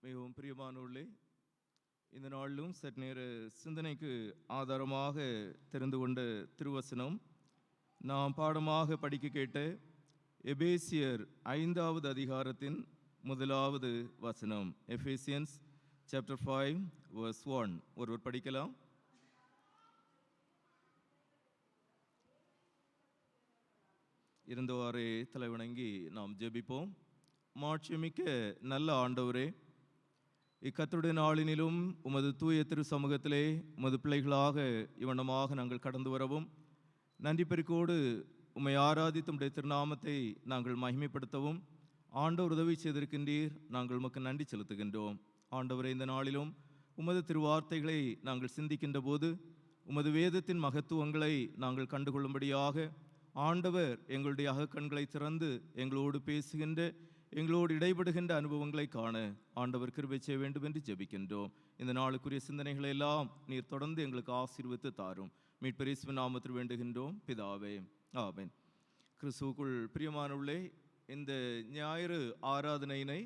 மிகவும் பிரியமானவர்களே, இந்த நாளிலும் சற்று நேர சிந்தனைக்கு ஆதாரமாக தெரிந்து கொண்ட திருவசனம் நாம் பாடமாக படிக்க கேட்ட எபேசியர் 5வது அதிகாரத்தின் 1வது வசனம். Ephesians chapter 5 verse 1. ஒருவர் படிக்கலாம். இருந்தவாறே தலைவணங்கி நாம் ஜெபிப்போம். மாட்சிமிக்க நல்ல ஆண்டவரே, இக்கர்த்தருடைய நாளினிலும் உமது தூய திரு சமூகத்திலே உமது பிள்ளைகளாக இவனமாக நாங்கள் கடந்து வரவும், நன்றி பெருக்கோடு உம்மை ஆராதித்து உம்முடைய திருநாமத்தை நாங்கள் மகிமைப்படுத்தவும் ஆண்டவர் உதவி செய்திருக்கின்றீர். நாங்கள் உமக்கு நன்றி செலுத்துகின்றோம். ஆண்டவரே, இந்த நாளிலும் உமது திருவார்த்தைகளை நாங்கள் சிந்திக்கின்ற போது உமது வேதத்தின் மகத்துவங்களை நாங்கள் கண்டுகொள்ளும்படியாக ஆண்டவர் எங்களுடைய அகக்கண்களை திறந்து எங்களோடு பேசுகின்ற, எங்களோடு இடைபடுகின்ற அனுபவங்களை காண ஆண்டவர் கிருபை செய்ய வேண்டும் என்று ஜெபிக்கின்றோம். இந்த நாளுக்குரிய சிந்தனைகளை எல்லாம் நீர் தொடர்ந்து எங்களுக்கு ஆசீர்வதித்து தாரும். மீட்பர் இயேசுவின் நாமத்தில் வேண்டுகின்றோம் பிதாவே, ஆமென். கிறிஸ்துவுக்குள் பிரியமானவர்களே, இந்த ஞாயிறு ஆராதனையினை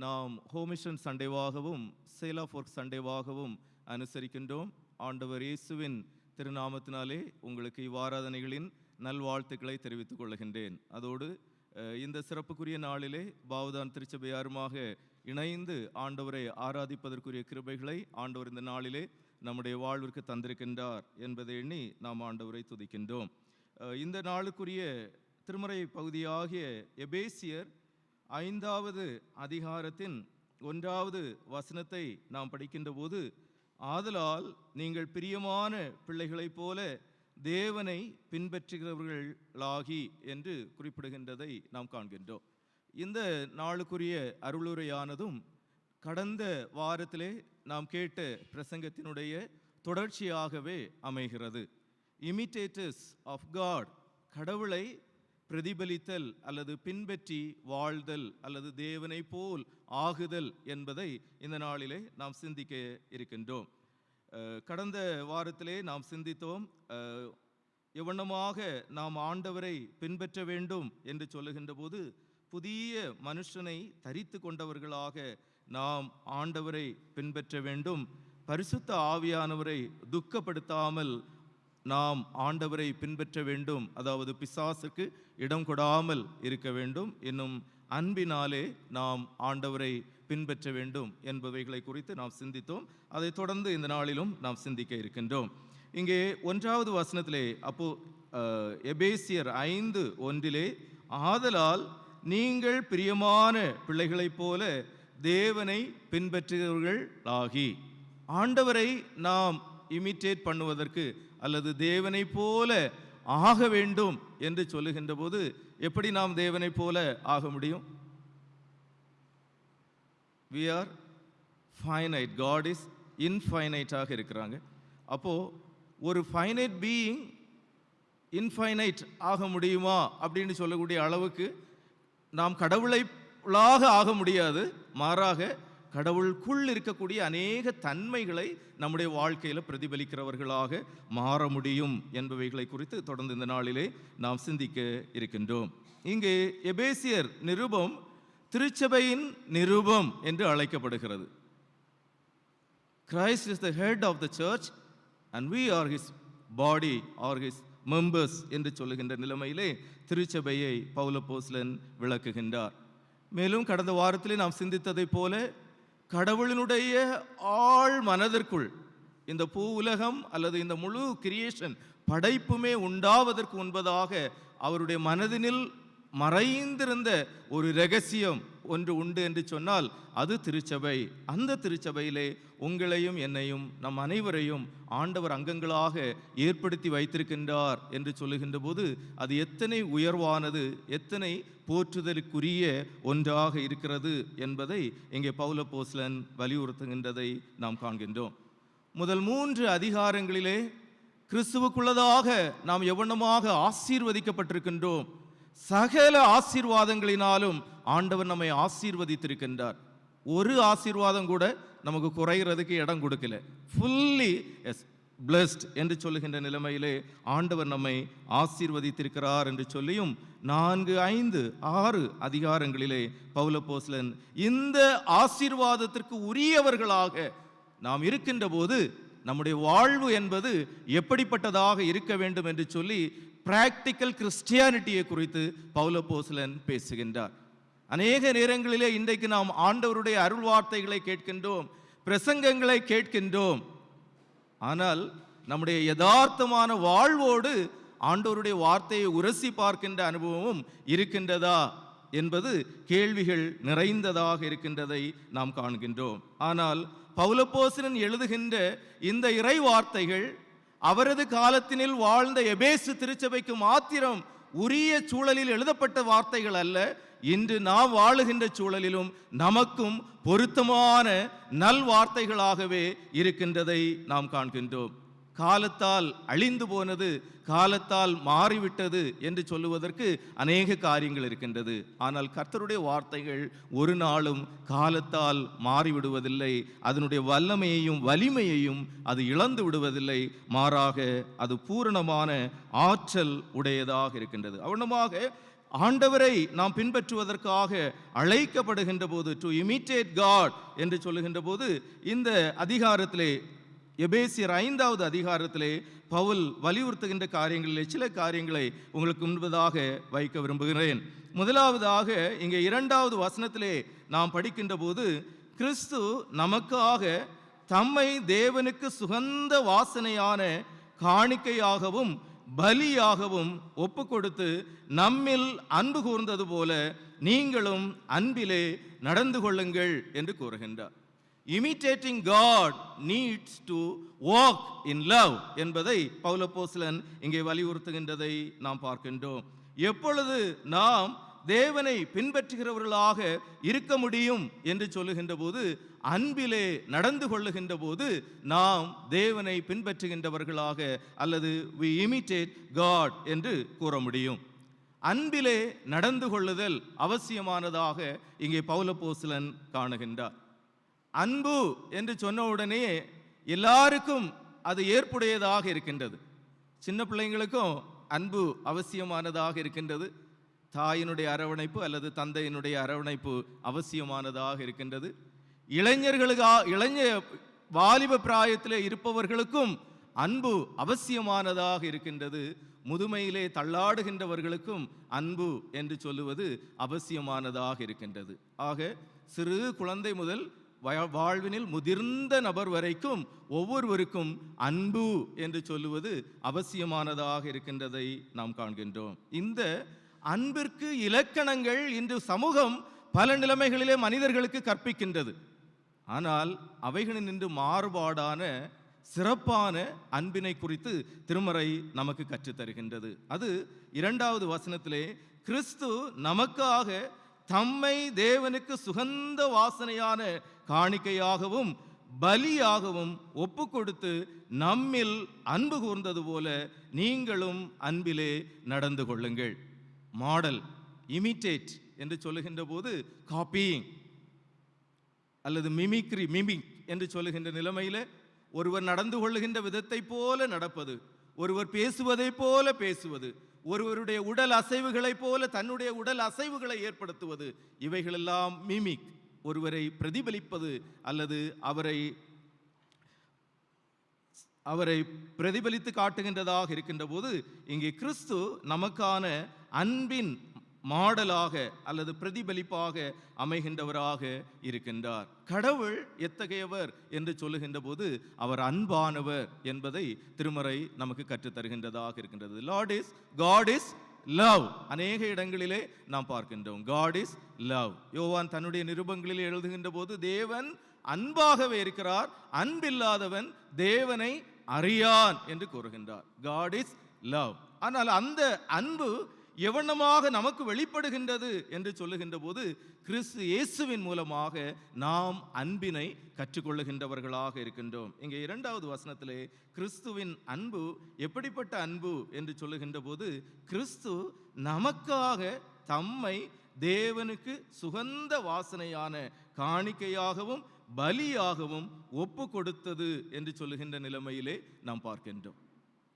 நாம் ஹோமிஷன் சண்டேவாகவும் சேல் ஆஃப் ஒர்க் சண்டேவாகவும் அனுசரிக்கின்றோம். ஆண்டவர் இயேசுவின் திருநாமத்தினாலே உங்களுக்கு இவ்வாராதனைகளின் நல்வாழ்த்துக்களை தெரிவித்துக் கொள்கின்றேன். அதோடு இந்த சிறப்புக்குரிய நாளிலே பாவதான் திருச்சபையாருமாக இணைந்து ஆண்டவரை ஆராதிப்பதற்குரிய கிருபைகளை ஆண்டவர் இந்த நாளிலே நம்முடைய வாழ்விற்கு தந்திருக்கின்றார் என்பதை எண்ணி நாம் ஆண்டவரை துதிக்கின்றோம். இந்த நாளுக்குரிய திருமறை பகுதியாகிய எபேசியர் 5வது அதிகாரத்தின் 1வது வசனத்தை நாம் படிக்கின்ற போது, ஆதலால் நீங்கள் பிரியமான பிள்ளைகளைப் போல தேவனை பின்பற்றுகிறவர்களாகி என்று குறிப்பிடுகின்றதை நாம் காண்கின்றோம். இந்த நாளுக்குரிய அருளுரையானதும் கடந்த வாரத்திலே நாம் கேட்ட பிரசங்கத்தினுடைய தொடர்ச்சியாகவே அமைகிறது. இமிட்டேட்டர்ஸ் ஆஃப் காட், கடவுளை பிரதிபலித்தல் அல்லது பின்பற்றி வாழ்தல் அல்லது தேவனை போல் ஆகுதல் என்பதை இந்த நாளிலே நாம் சிந்திக்க இருக்கின்றோம். கடந்த வாரத்திலே நாம் சிந்தித்தோம், எவனமாக நாம் ஆண்டவரை பின்பற்ற வேண்டும் என்று சொல்லுகின்ற போது புதிய மனுஷனை தரித்து கொண்டவர்களாக நாம் ஆண்டவரை பின்பற்ற வேண்டும். பரிசுத்த ஆவியானவரை துக்கப்படுத்தாமல் நாம் ஆண்டவரை பின்பற்ற வேண்டும். அதாவது பிசாசுக்கு இடம் கொடாமல் இருக்க வேண்டும். இன்னும் அன்பினாலே நாம் ஆண்டவரை பின்பற்ற வேண்டும் என்பவைகளை குறித்து நாம் சிந்தித்தோம். அதை தொடர்ந்து இந்த நாளிலும் நாம் சிந்திக்க இருக்கின்றோம். இங்கே 1வது வசனத்திலே எபேசியர் 5:1 ஆதலால் நீங்கள் பிரியமான பிள்ளைகளைப் போல தேவனை பின்பற்றுகிறவர்களாகி, ஆண்டவரை நாம் இமிட்டேட் பண்ணுவதற்கு அல்லது தேவனை போல ஆக வேண்டும் என்று சொல்லுகின்ற போது எப்படி நாம் தேவனை போல ஆக முடியும்? We are finite, God is infinite ஆக இருக்கிறாங்க. அப்போ ஒரு ஃபைனைட் பீயிங் இன்ஃபைனைட் ஆக முடியுமா அப்படின்னு சொல்லக்கூடிய அளவுக்கு நாம் கடவுளையாக ஆக முடியாது. மாறாக கடவுளுக்குள் இருக்கக்கூடிய அநேக தன்மைகளை நம்முடைய வாழ்க்கையில் பிரதிபலிக்கிறவர்களாக மாற முடியும் என்பவைகளை குறித்து தொடர்ந்து இந்த நாளிலே நாம் சிந்திக்க இருக்கின்றோம். இங்கே எபேசியர் நிருபம் திருச்சபையின் நிருபம் என்று அழைக்கப்படுகிறது. Christ is the head of the church and we are his body or his members என்று சொல்லுகின்ற நிலைமையிலே திருச்சபையை பவுல் அப்போஸ்தலன் விளக்குகின்றார். மேலும் கடந்த வாரத்திலே நாம் சிந்தித்ததை போல கடவுளினுடைய ஆழ் மனதிற்குள் இந்த பூ உலகம் அல்லது இந்த முழு கிரியேஷன் படைப்புமே உண்டாவதற்கு முன்பதாக அவருடைய மனதினில் மறைந்திருந்த ஒரு இரகசியம் ஒன்று உண்டு என்று சொன்னால் அது திருச்சபை. அந்த திருச்சபையிலே உங்களையும் என்னையும் நம் அனைவரையும் ஆண்டவர் அங்கங்களாக ஏற்படுத்தி வைத்திருக்கின்றார் என்று சொல்லுகின்ற போது அது எத்தனை உயர்வானது, எத்தனை போற்றுதலுக்குரிய ஒன்றாக இருக்கிறது என்பதை இங்கே பவுல் அப்போஸ்தலன் வலியுறுத்துகின்றதை நாம் காண்கின்றோம். முதல் 3 அதிகாரங்களிலே கிறிஸ்துவுக்குள்ளதாக நாம் எவ்வளமாக ஆசீர்வதிக்கப்பட்டிருக்கின்றோம். சகல ஆசீர்வாதங்களினாலும் ஆண்டவர் நம்மை ஆசீர்வதித்திருக்கின்றார். ஒரு ஆசீர்வாதம் கூட நமக்கு குறைகிறதுக்கு இடம் கொடுக்கல. ஃபுல்லி எஸ் blessed என்று சொல்லுகின்ற நிலைமையிலே ஆண்டவர் நம்மை ஆசீர்வதித்திருக்கிறார் என்று சொல்லியும் 4, 5, 6 அதிகாரங்களிலே பவுல் அப்போஸ்தலன் இந்த ஆசீர்வாதத்திற்கு உரியவர்களாக நாம் இருக்கின்ற போது நம்முடைய வாழ்வு என்பது எப்படிப்பட்டதாக இருக்க வேண்டும் என்று சொல்லி பிராக்டிக்கல் கிறிஸ்டியானிட்டியை குறித்து பவுல் அப்போஸ்தலன் பேசுகின்றார். அநேக நேரங்களிலே இன்றைக்கு நாம் ஆண்டவருடைய அருள் வார்த்தைகளை கேட்கின்றோம், பிரசங்கங்களை கேட்கின்றோம். ஆனால் நம்முடைய யதார்த்தமான வாழ்வோடு ஆண்டவருடைய வார்த்தையை உரசி பார்க்கின்ற அனுபவமும் இருக்கின்றதா என்பது கேள்விகள் நிறைந்ததாக இருக்கின்றதை நாம் காண்கின்றோம். ஆனால் பவுல் அப்போஸ்தலன் எழுதுகின்ற இந்த இறை வார்த்தைகள் அவரது காலத்தினில் வாழ்ந்த எபேசு திருச்சபைக்கு மாத்திரம் உரிய சூழலில் எழுதப்பட்ட வார்த்தைகள் அல்ல, இன்று நாம் வாழுகின்ற சூழலிலும் நமக்கும் பொருத்தமான நல் வார்த்தைகளாகவே இருக்கின்றதை நாம் காண்கின்றோம். காலத்தால் அழிந்து போனது, காலத்தால் மாறிவிட்டது என்று சொல்லுவதற்கு அநேக காரியங்கள் இருக்கின்றது. ஆனால் கர்த்தருடைய வார்த்தைகள் ஒரு நாளும் காலத்தால் மாறிவிடுவதில்லை. அதனுடைய வல்லமையையும் வலிமையையும் அது இழந்து விடுவதில்லை. மாறாக அது பூரணமான ஆற்றல் உடையதாக இருக்கின்றது. அவனமாக ஆண்டவரை நாம் பின்பற்றுவதற்காக அழைக்கப்படுகின்ற போது, டு இமிட்டேட் காட் என்று சொல்லுகின்ற போது, இந்த அதிகாரத்திலே எபேசியர் 5வது அதிகாரத்திலே பவுல் வலியுறுத்துகின்ற காரியங்களிலே சில காரியங்களை உங்களுக்கு முன்பதாக வைக்க விரும்புகிறேன். முதலாவதாக இங்கே 2வது வசனத்திலே நாம் படிக்கின்ற போது, கிறிஸ்து நமக்காக தம்மை தேவனுக்கு சுகந்த வாசனையான காணிக்கையாகவும் பலியாகவும் ஒப்பு கொடுத்து நம்மில் அன்பு கூர்ந்தது போல நீங்களும் அன்பிலே நடந்து கொள்ளுங்கள் என்று கூறுகின்றார். Imitating God needs to walk in love என்பதை பவுல் அப்போஸ்தலன் இங்கே வலியுறுத்துகின்றதை நாம் பார்க்கின்றோம். எப்பொழுது நாம் தேவனை பின்பற்றுகிறவர்களாக இருக்க முடியும் என்று சொல்லுகின்ற போது, அன்பிலே நடந்து கொள்ளுகின்ற போது நாம் தேவனை பின்பற்றுகின்றவர்களாக அல்லது we imitate God என்று கூற முடியும். அன்பிலே நடந்து கொள்ளுதல் அவசியமானதாக இங்கே பவுல் அப்போஸ்தலன் காணுகின்றார். அன்பு என்று சொன்ன உடனே எல்லாருக்கும் அது ஏற்புடையதாக இருக்கின்றது. சின்ன பிள்ளைங்களுக்கும் அன்பு அவசியமானதாக இருக்கின்றது. தாயினுடைய அரவணைப்பு அல்லது தந்தையினுடைய அரவணைப்பு அவசியமானதாக இருக்கின்றது. இளைஞ வாலிப பிராயத்தில் இருப்பவர்களுக்கும் அன்பு அவசியமானதாக இருக்கின்றது. முதுமையிலே தள்ளாடுகின்றவர்களுக்கும் அன்பு என்று சொல்லுவது அவசியமானதாக இருக்கின்றது. ஆக சிறு குழந்தை முதல் வாழ்வினில் முதிர்ந்த நபர் வரைக்கும் ஒவ்வொருவருக்கும் அன்பு என்று சொல்லுவது அவசியமானதாக இருக்கின்றதை நாம் காண்கின்றோம். இந்த அன்பிற்கு இலக்கணங்கள் இன்று சமூகம் பல நிலைமைகளிலே மனிதர்களுக்கு கற்பிக்கின்றது. ஆனால் அவைகளில் நின்று மாறுபாடான சிறப்பான அன்பினை குறித்து திருமறை நமக்கு கற்றுத்தருகின்றது. அது 2வது வசனத்திலே, கிறிஸ்து நமக்காக தம்மை தேவனுக்கு சுகந்த வாசனையான காணிக்கையாகவும் பலியாகவும் ஒப்பு கொடுத்து நம்மில் அன்பு கூர்ந்தது போல நீங்களும் அன்பிலே நடந்து கொள்ளுங்கள். மாடல், இமிட்டேட் என்று சொல்லுகின்ற போது காப்பியிங் அல்லது மிமிக் என்று சொல்லுகின்ற நிலைமையில் ஒருவர் நடந்து கொள்ளுகின்ற விதத்தை போல நடப்பது, ஒருவர் பேசுவதை போல பேசுவது, ஒருவருடைய உடல் அசைவுகளை போல தன்னுடைய உடல் அசைவுகளை ஏற்படுத்துவது, இவைகளெல்லாம் மிமிக், ஒருவரை பிரதிபலிப்பது அல்லது அவரை பிரதிபலித்து காட்டுகின்றதாக இருக்கின்ற போது, இங்கே கிறிஸ்து நமக்கான அன்பின் மாடலாக அல்லது பிரதிபலிப்பாக அமைகின்றவராக இருக்கின்றார். கடவுள் எத்தகையவர் என்று சொல்லுகின்ற போது அவர் அன்பானவர் என்பதை திருமறை நமக்கு கற்றுத்தருகின்றதாக இருக்கின்றது. God is love. அநேக இடங்களிலே நாம் பார்க்கின்றோம் God is love. யோவான் தன்னுடைய நிருபங்களில் எழுதுகின்ற போது தேவன் அன்பாகவே இருக்கிறார், அன்பில்லாதவன் தேவனை அறியான் என்று கூறுகின்றார். God is love. ஆனால் அந்த அன்பு எவனமாக நமக்கு வெளிப்படுகின்றது என்று சொல்லுகின்ற போது கிறிஸ்து இயேசுவின் மூலமாக நாம் அன்பினை கற்றுக்கொள்ளுகின்றவர்களாக இருக்கின்றோம். இங்கே 2வது வசனத்திலே கிறிஸ்துவின் அன்பு எப்படிப்பட்ட அன்பு என்று சொல்லுகின்ற போது, கிறிஸ்து நமக்காக தம்மை தேவனுக்கு சுகந்த வாசனையான காணிக்கையாகவும் பலியாகவும் ஒப்பு கொடுத்தது என்று சொல்லுகின்ற நிலைமையிலே நாம் பார்க்கின்றோம்.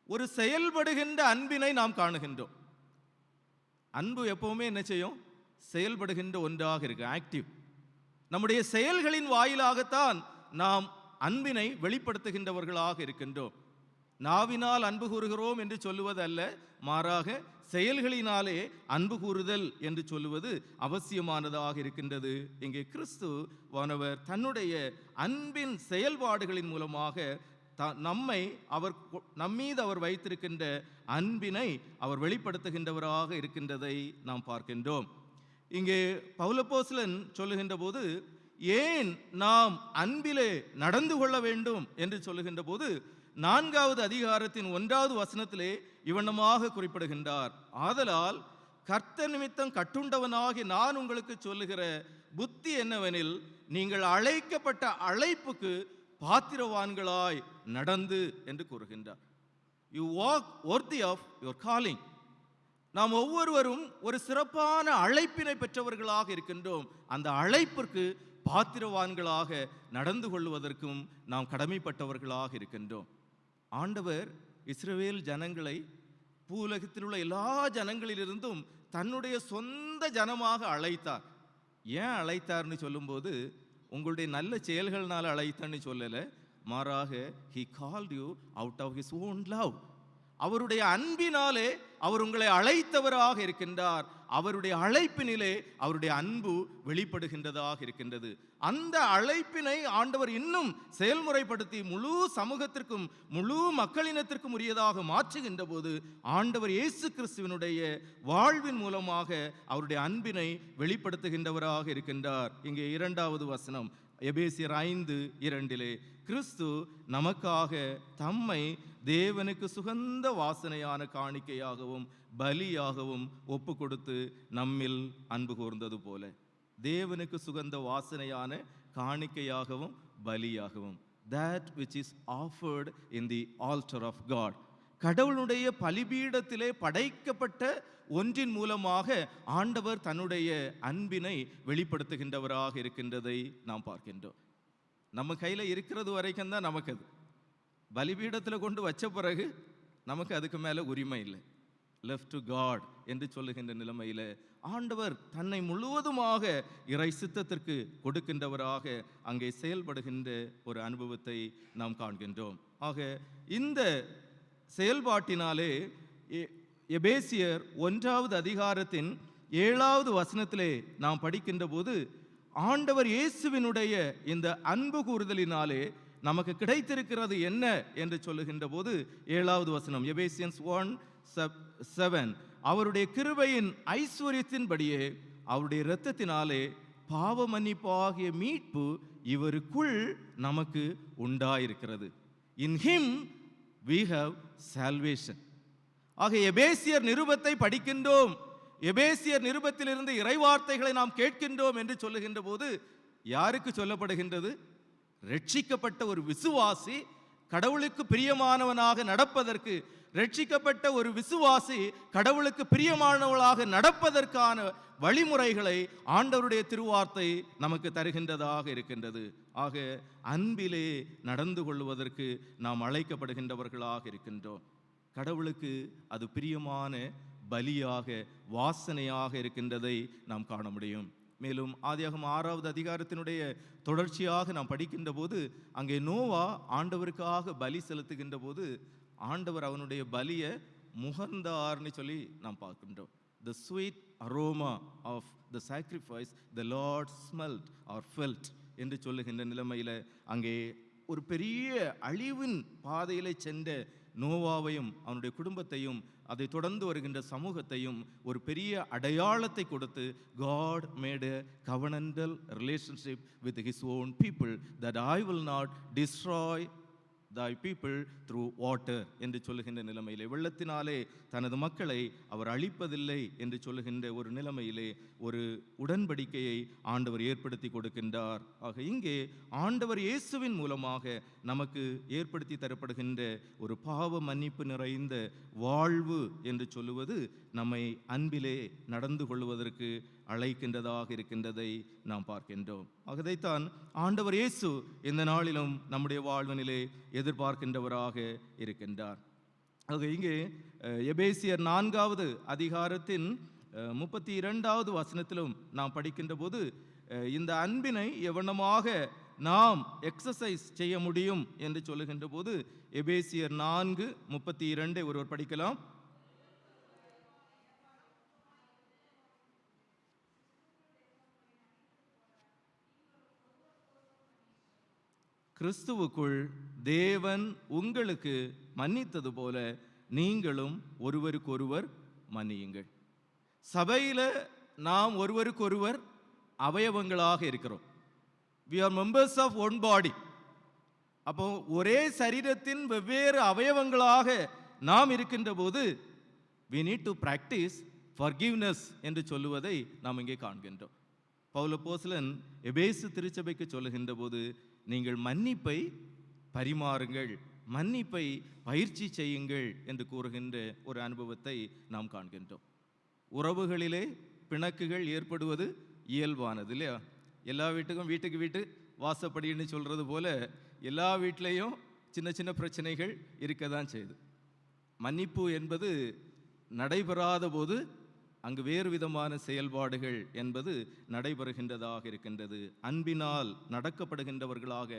ஒரு செயல்படுகின்ற அன்பினை நாம் காணுகின்றோம். அன்பு எப்பவுமே என்ன செய்யும்? செயல்படுகின்ற ஒன்றாக இருக்கு, ஆக்டிவ். நம்முடைய செயல்களின் வாயிலாகத்தான் நாம் அன்பினை வெளிப்படுத்துகின்றவர்களாக இருக்கின்றோம். நாவினால் அன்பு கூறுகிறோம் என்று சொல்லுவது அல்ல, மாறாக செயல்களினாலே அன்பு கூறுதல் என்று சொல்லுவது அவசியமானதாக இருக்கின்றது. இங்கே கிறிஸ்துவானவர் தன்னுடைய அன்பின் செயல்பாடுகளின் மூலமாக நம்மீது அவர் வைத்திருக்கின்ற அன்பினை அவர் வெளிப்படுத்துகின்றவராக இருக்கின்றதை நாம் பார்க்கின்றோம். இங்கே பவுலப்போஸ்தலன் சொல்லுகின்ற போது ஏன் நாம் அன்பிலே நடந்து கொள்ள வேண்டும் என்று சொல்லுகின்ற போது 4வது அதிகாரத்தின் 1வது வசனத்திலே இவண்ணமாக குறிப்பிடுகின்றார். ஆதலால் கர்த்தர் நிமித்தம் கட்டுண்டவனாகி நான் உங்களுக்கு சொல்லுகிற புத்தி என்னவெனில், நீங்கள் அழைக்கப்பட்ட அழைப்புக்கு பாத்திரவான்களாய் நடந்து என்று கூறுகின்றார். You walk worthy of your calling. நாம் ஒவ்வொருவரும் ஒரு சிறப்பான அழைப்பினை பெற்றவர்களாக இருக்கின்றோம். அந்த அழைப்பிற்கு பாத்திரவான்களாக நடந்து கொள்வதற்கும் நாம் கடமைப்பட்டவர்களாக இருக்கின்றோம். ஆண்டவர் இஸ்ரவேல் ஜனங்களை பூலகத்தில் உள்ள எல்லா ஜனங்களிலிருந்தும் தன்னுடைய சொந்த ஜனமாக அழைத்தார். ஏன் அழைத்தார்னு சொல்லும்போது உங்களுடைய நல்ல செயல்கள்னால அழைத்தான்னு சொல்லலை, மாறாக he called you out of his own love. அவருடைய அன்பினாலே அவர் உங்களை அழைத்தவராக இருக்கின்றார். அவருடைய அழைப்பினிலே அவருடைய அன்பு வெளிப்படுகின்றதாக இருக்கின்றது. அந்த அழைப்பினை ஆண்டவர் இன்னும் செயல்முறைப்படுத்தி முழு சமூகத்திற்கும் முழு மக்களினத்திற்கும் உரியதாக மாற்றுகின்ற போது ஆண்டவர் இயேசு கிறிஸ்துவினுடைய வாழ்வின் மூலமாக அவருடைய அன்பினை வெளிப்படுத்துகின்றவராக இருக்கின்றார். இங்கே 2வது வசனம் எபேசியர் 5:2 கிறிஸ்து நமக்காக தம்மை தேவனுக்கு சுகந்த வாசனையான காணிக்கையாகவும் பலியாகவும் ஒப்பு கொடுத்து நம்மில் அன்பு கூர்ந்தது போல. தேவனுக்கு சுகந்த வாசனையான காணிக்கையாகவும் பலியாகவும், that which is offered in the altar of God. கடவுளுடைய பலிபீடத்திலே படைக்கப்பட்ட ஒன்றின் மூலமாக ஆண்டவர் தன்னுடைய அன்பினை வெளிப்படுத்துகின்றவராக இருக்கின்றதை நாம் பார்க்கின்றோம். நம்ம கையில் இருக்கிறது வரைக்கும் தான் நமக்கு அது. பலிபீடத்தில் கொண்டு வச்ச பிறகு நமக்கு அதுக்கு மேலே உரிமை இல்லை. left to God என்று சொல்லுகின்ற நிலைமையில் ஆண்டவர் தன்னை முழுவதுமாக இறை சித்தத்திற்கு கொடுக்கின்றவராக அங்கே செயல்படுகின்ற ஒரு அனுபவத்தை நாம் காண்கின்றோம். ஆக இந்த செயல்பாட்டினாலே எபேசியர் 1வது அதிகாரத்தின் 7வது வசனத்திலே நாம் படிக்கின்ற போது ஆண்டவர் இயேசுவினுடைய இந்த அன்பு கூறுதலினாலே நமக்கு கிடைத்திருக்கிறது என்ன என்று சொல்லுகின்ற போது 7வது வசனம் எபேசியன்ஸ் 1:7 அவருடைய கிருபையின் ஐஸ்வர்யத்தின்படியே அவருடைய இரத்தத்தினாலே பாவ மன்னிப்பாகிய மீட்பு இவருக்குள் நமக்கு உண்டாயிருக்கிறது. In him we have salvation. ஆக எபேசியர் நிருபத்தை படிக்கின்றோம், எபேசியர் நிருபத்திலிருந்து இறைவார்த்தைகளை நாம் கேட்கின்றோம் என்று சொல்லுகின்ற போது யாருக்கு சொல்லப்படுகின்றது? ரட்சிக்கப்பட்ட ஒரு விசுவாசி கடவுளுக்கு பிரியமானவனாக நடப்பதற்கு, ரட்சிக்கப்பட்ட ஒரு விசுவாசி கடவுளுக்கு பிரியமானவளாக நடப்பதற்கான வழிமுறைகளை ஆண்டவருடைய திருவார்த்தை நமக்கு தருகின்றதாக இருக்கின்றது. ஆக அன்பிலே நடந்து கொள்வதற்கு நாம் அழைக்கப்படுகின்றவர்களாக இருக்கின்றோம். கடவுளுக்கு அது பிரியமான பலியாக வாசனையாக இருக்கின்றதை நாம் காண முடியும். மேலும் ஆதியாகமம் 6வது அதிகாரத்தினுடைய தொடர்ச்சியாக நாம் படிக்கின்ற போது அங்கே நோவா ஆண்டவருக்காக பலி செலுத்துகின்ற போது ஆண்டவர் அவனுடைய பலியை முகர்ந்தார்னு சொல்லி நாம் பார்க்கின்றோம். The sweet aroma of the sacrifice the Lord smelled or felt என்று சொல்லுகின்ற நிலைமையில் அங்கே ஒரு பெரிய அழிவின் பாதையிலே சென்ற நோவாவையும் அவனுடைய குடும்பத்தையும் அதை தொடர்ந்து வருகின்ற சமூகத்தையும் ஒரு பெரிய அடையாளத்தை கொடுத்து God made a covenantal relationship with his own people that I will not destroy thy people through water என்று சொல்லுகின்ற நிலைமையிலே, வெள்ளத்தினாலே தனது மக்களை அவர் அழிப்பதில்லை என்று சொல்லுகின்ற ஒரு நிலைமையிலே ஒரு உடன்படிக்கையை ஆண்டவர் ஏற்படுத்தி கொடுக்கின்றார். ஆக இங்கே ஆண்டவர் இயேசுவின் மூலமாக நமக்கு ஏற்படுத்தி தரப்படுகின்ற ஒரு பாவ மன்னிப்பு நிறைந்த வாழ்வு என்று சொல்லுவது நம்மை அன்பிலே நடந்து கொள்வதற்கு அழைக்கின்றதாக இருக்கின்றதை நாம் பார்க்கின்றோம். அதைத்தான் ஆண்டவர் இயேசு இந்த நாளிலும் நம்முடைய வாழ்வினிலே எதிர்பார்க்கின்றவராக இருக்கின்றார். ஆக இங்கே எபேசியர் 4வது அதிகாரத்தின் 32வது வசனத்திலும் நாம் படிக்கின்ற போது இந்த அன்பினை எவனமாக நாம் எக்ஸசைஸ் செய்ய முடியும் என்று சொல்லுகின்ற போது எபேசியர் 4:32 ஒருவர் படிக்கலாம். கிறிஸ்துவுக்குள் தேவன் உங்களுக்கு மன்னித்தது போல நீங்களும் ஒருவருக்கொருவர் மன்னியுங்கள். சபையில் நாம் ஒருவருக்கொருவர் அவயவங்களாக இருக்கிறோம். We are members of one body. அப்போ ஒரே சரீரத்தின் வெவ்வேறு அவயவங்களாக நாம் இருக்கின்ற போது we need to practice forgiveness என்று சொல்லுவதை நாம் இங்கே காண்கின்றோம். பவுல் அப்போஸ்தலன் எபேசு திருச்சபைக்கு சொல்லுகின்ற போது நீங்கள் மன்னிப்பை பரிமாறுங்கள், மன்னிப்பை பயிற்சி செய்யுங்கள் என்று கூறுகின்ற ஒரு அனுபவத்தை நாம் காண்கின்றோம். உறவுகளிலே பிணக்குகள் ஏற்படுவது இயல்பானது இல்லையா? எல்லா வீட்டுக்கு வீட்டு வாசப்படின்னு சொல்கிறது போல எல்லா வீட்டிலையும் சின்ன சின்ன பிரச்சனைகள் இருக்க தான் செய்யுது. மன்னிப்பு என்பது நடைபெறாத போது அங்கு வேறு விதமான செயல்பாடுகள் என்பது நடைபெறுகின்றதாக இருக்கின்றது. அன்பினால் நடக்கப்படுகின்றவர்களாக,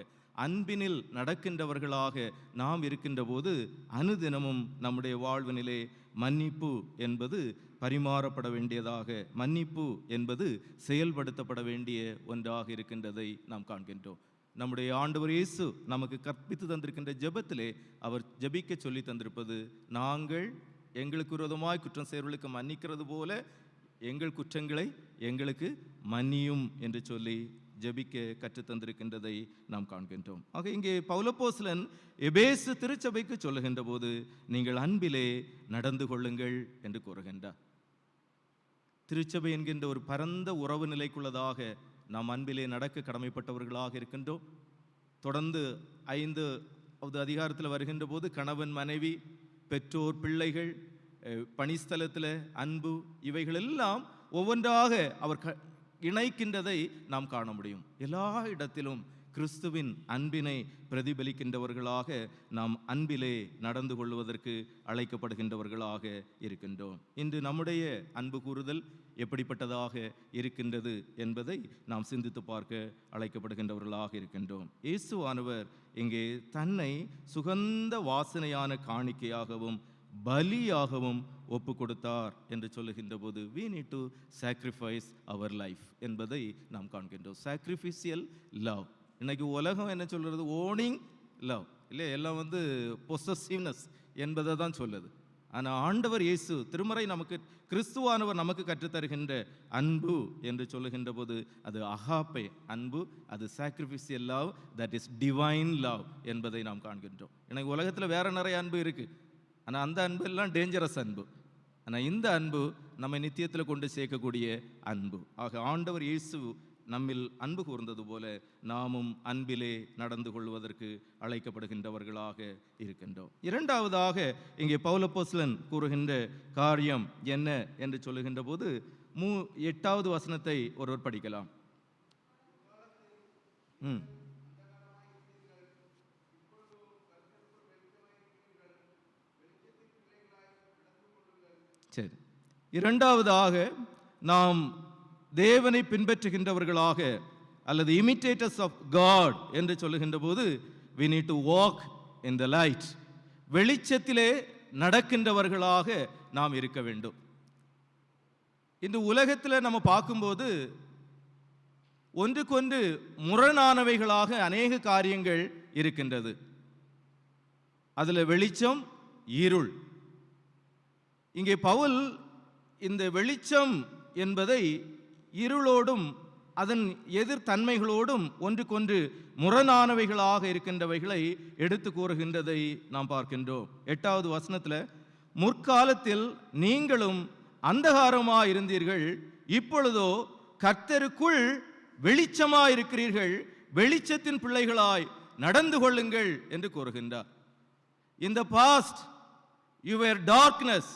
அன்பினில் நடக்கின்றவர்களாக நாம் இருக்கின்ற போது அனுதினமும் நம்முடைய வாழ்வினிலே மன்னிப்பு என்பது பரிமாறப்பட வேண்டியதாக, மன்னிப்பு என்பது செயல்படுத்தப்பட வேண்டிய ஒன்றாக இருக்கின்றதை நாம் காண்கின்றோம். நம்முடைய ஆண்டவர் இயேசு நமக்கு கற்பித்து தந்திருக்கின்ற ஜெபத்திலே அவர் ஜெபிக்க சொல்லி தந்திருப்பது, நாங்கள் எங்களுக்கு விரோதமாய் குற்றம் செய்வர்களுக்கு மன்னிக்கிறது போல எங்கள் குற்றங்களை எங்களுக்கு மன்னியும் என்று சொல்லி ஜெபிக்க கற்றுத்தந்திருக்கின்றதை நாம் காண்கின்றோம். ஆக இங்கே பவுல் அப்போஸ்தலன் எபேசு திருச்சபைக்கு சொல்லுகின்ற போது நீங்கள் அன்பிலே நடந்து கொள்ளுங்கள் என்று கூறுகின்றார். திருச்சபை என்கின்ற ஒரு பரந்த உறவு நிலைக்குள்ளதாக நாம் அன்பிலே நடக்க கடமைப்பட்டவர்களாக இருக்கின்றோம். தொடர்ந்து 5வது அதிகாரத்தில் வருகின்ற போது கணவன் மனைவி, பெற்றோர் பிள்ளைகள், பணிஸ்தலத்தில் அன்பு, இவைகள் எல்லாம் ஒவ்வொன்றாக அவர் இணைக்கின்றதை நாம் காண முடியும். எல்லா இடத்திலும் கிறிஸ்துவின் அன்பினை பிரதிபலிக்கின்றவர்களாக நாம் அன்பிலே நடந்து கொள்வதற்கு அழைக்கப்படுகின்றவர்களாக இருக்கின்றோம். இன்று நம்முடைய அன்பு கூறுதல் எப்படிப்பட்டதாக இருக்கின்றது என்பதை நாம் சிந்தித்து பார்க்க அழைக்கப்படுகின்றவர்களாக இருக்கின்றோம். இயேசுவானவர் இங்கே தன்னை சுகந்த வாசனையான காணிக்கையாகவும் பலியாகவும் ஒப்பு கொடுத்தார் என்று சொல்லுகின்ற போது we need to sacrifice our life என்பதை நாம் காண்கின்றோம். sacrificial love. இன்னைக்கு உலகம் என்ன சொல்றது? ஓனிங் லவ் இல்லை, எல்லாம் பொசசிவ்னஸ் என்பதை தான் சொல்லுது. ஆனால் ஆண்டவர் இயேசு திருமறை நமக்கு, கிறிஸ்துவானவர் நமக்கு கற்றுத்தருகின்ற அன்பு என்று சொல்லுகின்ற போது அது அகாப்பே அன்பு, அது sacrificial love, that is divine love என்பதை நாம் காண்கின்றோம். எனக்கு உலகத்தில் வேற நிறைய அன்பு இருக்கு, ஆனால் அந்த அன்பு எல்லாம் டேஞ்சரஸ் அன்பு. ஆனால் இந்த அன்பு நம்மை நித்தியத்தில் கொண்டு சேர்க்கக்கூடிய அன்பு. ஆக ஆண்டவர் இயேசு நம்மில் அன்பு கூர்ந்தது போல நாமும் அன்பிலே நடந்து கொள்வதற்கு அழைக்கப்படுகின்றவர்களாக இருக்கின்றோம். இரண்டாவதாக இங்கே பவுல் அப்போஸ்தலன் கூறுகின்ற காரியம் என்ன என்று சொல்லுகின்ற போது 8வது வசனத்தை ஒருவர் படிக்கலாம். சரி, இரண்டாவதாக நாம் தேவனை பின்பற்றுகின்றவர்களாக அல்லது இமிட்டேட்டர்ஸ் ஆஃப் காட் என்று சொல்லுகின்ற போது we need to walk in the light. வெளிச்சத்திலே நடக்கின்றவர்களாக நாம் இருக்க வேண்டும். இந்த உலகத்தில் நம்ம பார்க்கும்போது ஒன்றுக்கொன்று முரணானவைகளாக அநேக காரியங்கள் இருக்கின்றது. அதில் வெளிச்சம், இருள். இங்கே பவுல் இந்த வெளிச்சம் என்பதை இருளோடும் அதன் எதிர்த்தன்மைகளோடும் ஒன்றுக்கொன்று முரணானவைகளாக இருக்கின்றவைகளை எடுத்து கூறுகின்றதை நாம் பார்க்கின்றோம். 8வது வசனத்தில், முற்காலத்தில் நீங்களும் அந்தகாரமாய் இருந்தீர்கள், இப்பொழுதோ கர்த்தருக்குள் வெளிச்சமாய் இருக்கிறீர்கள், வெளிச்சத்தின் பிள்ளைகளாய் நடந்து கொள்ளுங்கள் என்று கூறுகின்றார். In the past you were darkness,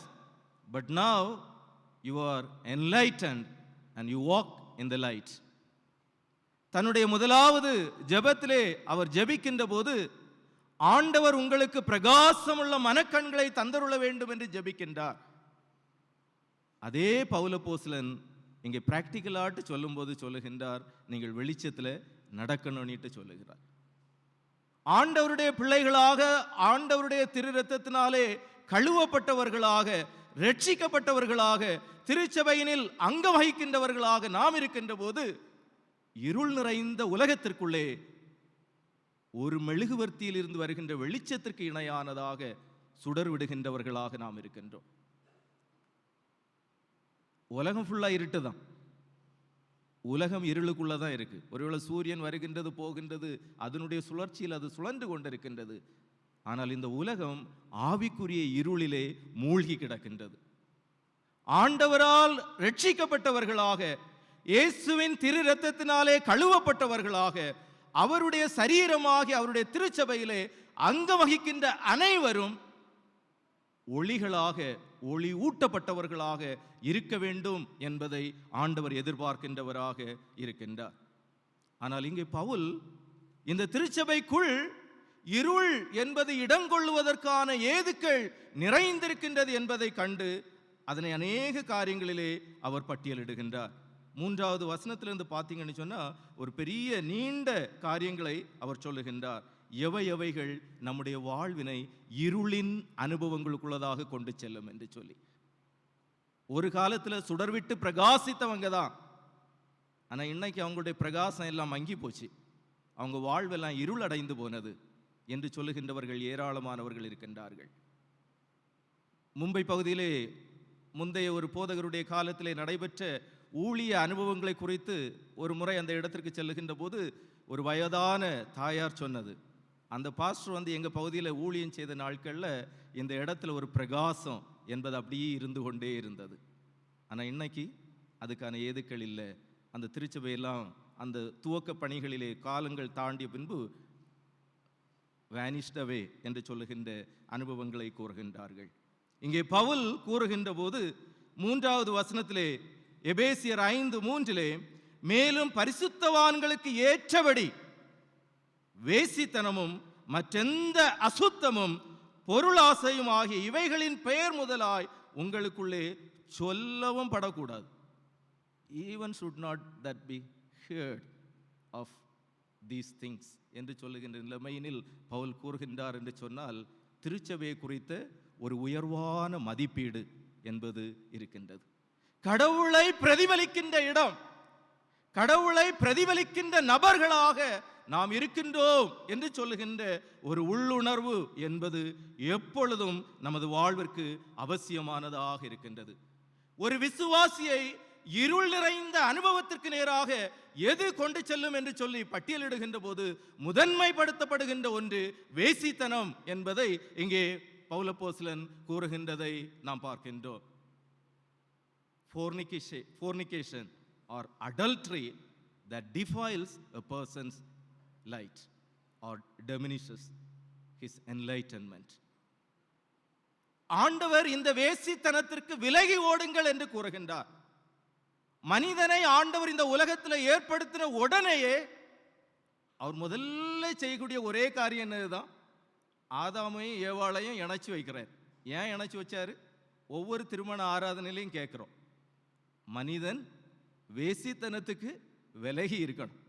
but now you are enlightened and you walk in the light. தன்னுடைய முதலாவது ஜெபத்திலே அவர் ஜெபிக்கின்ற போது ஆண்டவர் உங்களுக்கு பிரகாசமுள்ள மனக்கண்களை தந்தருள வேண்டும் என்று ஜெபிக்கின்றார். அதே பவுலப்போஸ்தலன் இங்கே பிராக்டிக்கலாட்டு சொல்லும்போது சொல்லுகின்றார், நீங்கள் வெளிச்சத்தில் நடக்கணும்னுட்டு சொல்லுகிறார். ஆண்டவருடைய பிள்ளைகளாக, ஆண்டவருடைய திரு இரத்தத்தினாலே கழுவப்பட்டவர்களாக, ரட்சிக்கப்பட்டவர்களாக, திருச்சபையினில் அங்க வகிக்கின்றவர்களாக நாம் இருக்கின்ற போது இருள் நிறைந்த உலகத்திற்குள்ளே ஒரு மெழுகுவர்த்தியில் இருந்து வருகின்ற வெளிச்சத்திற்கு இணையானதாக சுடர் விடுகின்றவர்களாக நாம் இருக்கின்றோம். உலகம் ஃபுல்லா இருட்டு தான், உலகம் இருளுக்குள்ளதான் இருக்கு. ஒருவேளை சூரியன் வருகின்றது போகின்றது, அதனுடைய சுழற்சியில் அது சுழன்று கொண்டிருக்கின்றது. ஆனால் இந்த உலகம் ஆவிக்குரிய இருளிலே மூழ்கி கிடக்கின்றது. ஆண்டவரால் ரட்சிக்கப்பட்டவர்களாக, இயேசுவின் திரு இரத்தத்தினாலே கழுவப்பட்டவர்களாக, அவருடைய சரீரமாகி அவருடைய திருச்சபையிலே அங்க வகிக்கின்ற அனைவரும் ஒளிகளாக, ஒளி ஊட்டப்பட்டவர்களாக இருக்க வேண்டும் என்பதை ஆண்டவர் எதிர்பார்க்கின்றவராக இருக்கின்றார். ஆனால் இங்கே பவுல் இந்த திருச்சபைக்குள் இருள் என்பது இடங்கொள்ளுவதற்கான ஏதுக்கள் நிறைந்திருக்கின்றது என்பதை கண்டு அதனை அநேக காரியங்களிலே அவர் பட்டியலிடுகின்றார். 3வது வசனத்திலிருந்து பார்த்தீங்கன்னு சொன்னா ஒரு பெரிய நீண்ட காரியங்களை அவர் சொல்லுகின்றார். எவைகள் நம்முடைய வாழ்வினை இருளின் அனுபவங்களுக்குள்ளதாக கொண்டு செல்லும் என்று சொல்லி. ஒரு காலத்தில் சுடர்விட்டு பிரகாசித்தவங்க தான், ஆனா இன்னைக்கு அவங்களுடைய பிரகாசம் எல்லாம் மங்கி போச்சு, அவங்க வாழ்வெல்லாம் இருள் அடைந்து போனது என்று சொல்லுகின்றவர்கள் ஏராளமானவர்கள் இருக்கின்றார்கள். மும்பை பகுதியிலே முந்தைய ஒரு போதகருடைய காலத்திலே நடைபெற்ற ஊழிய அனுபவங்களை குறித்து ஒரு முறை அந்த இடத்திற்கு செல்லுகின்ற போது ஒரு வயதான தாயார் சொன்னது, அந்த பாஸ்டர் எங்கள் பகுதியில் ஊழியம் செய்த நாட்களில் இந்த இடத்துல ஒரு பிரகாசம் என்பது அப்படியே இருந்து கொண்டே இருந்தது. ஆனால் இன்னைக்கு அதுக்கான ஏதுக்கள் இல்லை. அந்த திருச்சபையெல்லாம் அந்த துவக்க பணிகளிலே காலங்கள் தாண்டிய பின்பு வேனிஷ்ட் அவே என்று சொல்லுகின்ற அனுபவங்களை கூறுகின்றார்கள். இங்கே பவுல் கூறுகின்ற போது 3வது வசனத்திலே எபேசியர் 5:3 மேலும் பரிசுத்தவான்களுக்கு ஏற்றபடி வேசித்தனமும் மற்றெந்த அசுத்தமும் பொருளாசையும் ஆகிய இவைகளின் பெயர் முதலாய் உங்களுக்குள்ளே சொல்லவும் படக்கூடாது. Even should not that be heard of these things என்று சொல்லுகின்ற நிலைமையினில் பவுல் கூறுகின்றார் என்று சொன்னால், திருச்சபையை குறித்த ஒரு உயர்வான மதிப்பீடு என்பது இருக்கின்றது. கடவுளை பிரதிபலிக்கின்ற இடம், கடவுளை பிரதிபலிக்கின்ற நபர்களாக நாம் இருக்கின்றோம் என்று சொல்லுகின்ற ஒரு உள்ளுணர்வு என்பது எப்பொழுதும் நமது வாழ்விற்கு அவசியமானதாக இருக்கின்றது. ஒரு விசுவாசியை இருள் நிறைந்த அனுபவத்திற்கு நேராக எது கொண்டு செல்லும் என்று சொல்லி பட்டியலிடுகின்ற போது முதன்மைப்படுத்தப்படுகின்ற ஒன்று வேசித்தனம் என்பதை இங்கே பவுலப்போஸ்தலன் கூறுகின்றதை நாம் பார்க்கின்றோம். Fornication or adultery that defiles a person's light or diminishes his enlightenment. ஆண்டவர் இந்த வேசித்தனத்திற்கு விலகி ஓடுங்கள் என்று கூறுகின்றார். மனிதனை ஆண்டவர் இந்த உலகத்தில் ஏற்படுத்தின உடனேயே அவர் முதல்ல செய்யக்கூடிய ஒரே காரியம் என்னதுதான், ஆதாமையும் ஏவாளையும் இணைச்சு வைக்கிறார். ஏன் இணைச்சு வச்சாரு? ஒவ்வொரு திருமண ஆராதனையிலையும் கேட்கிறோம், மனிதன் வேசித்தனத்துக்கு விலகி இருக்கணும்.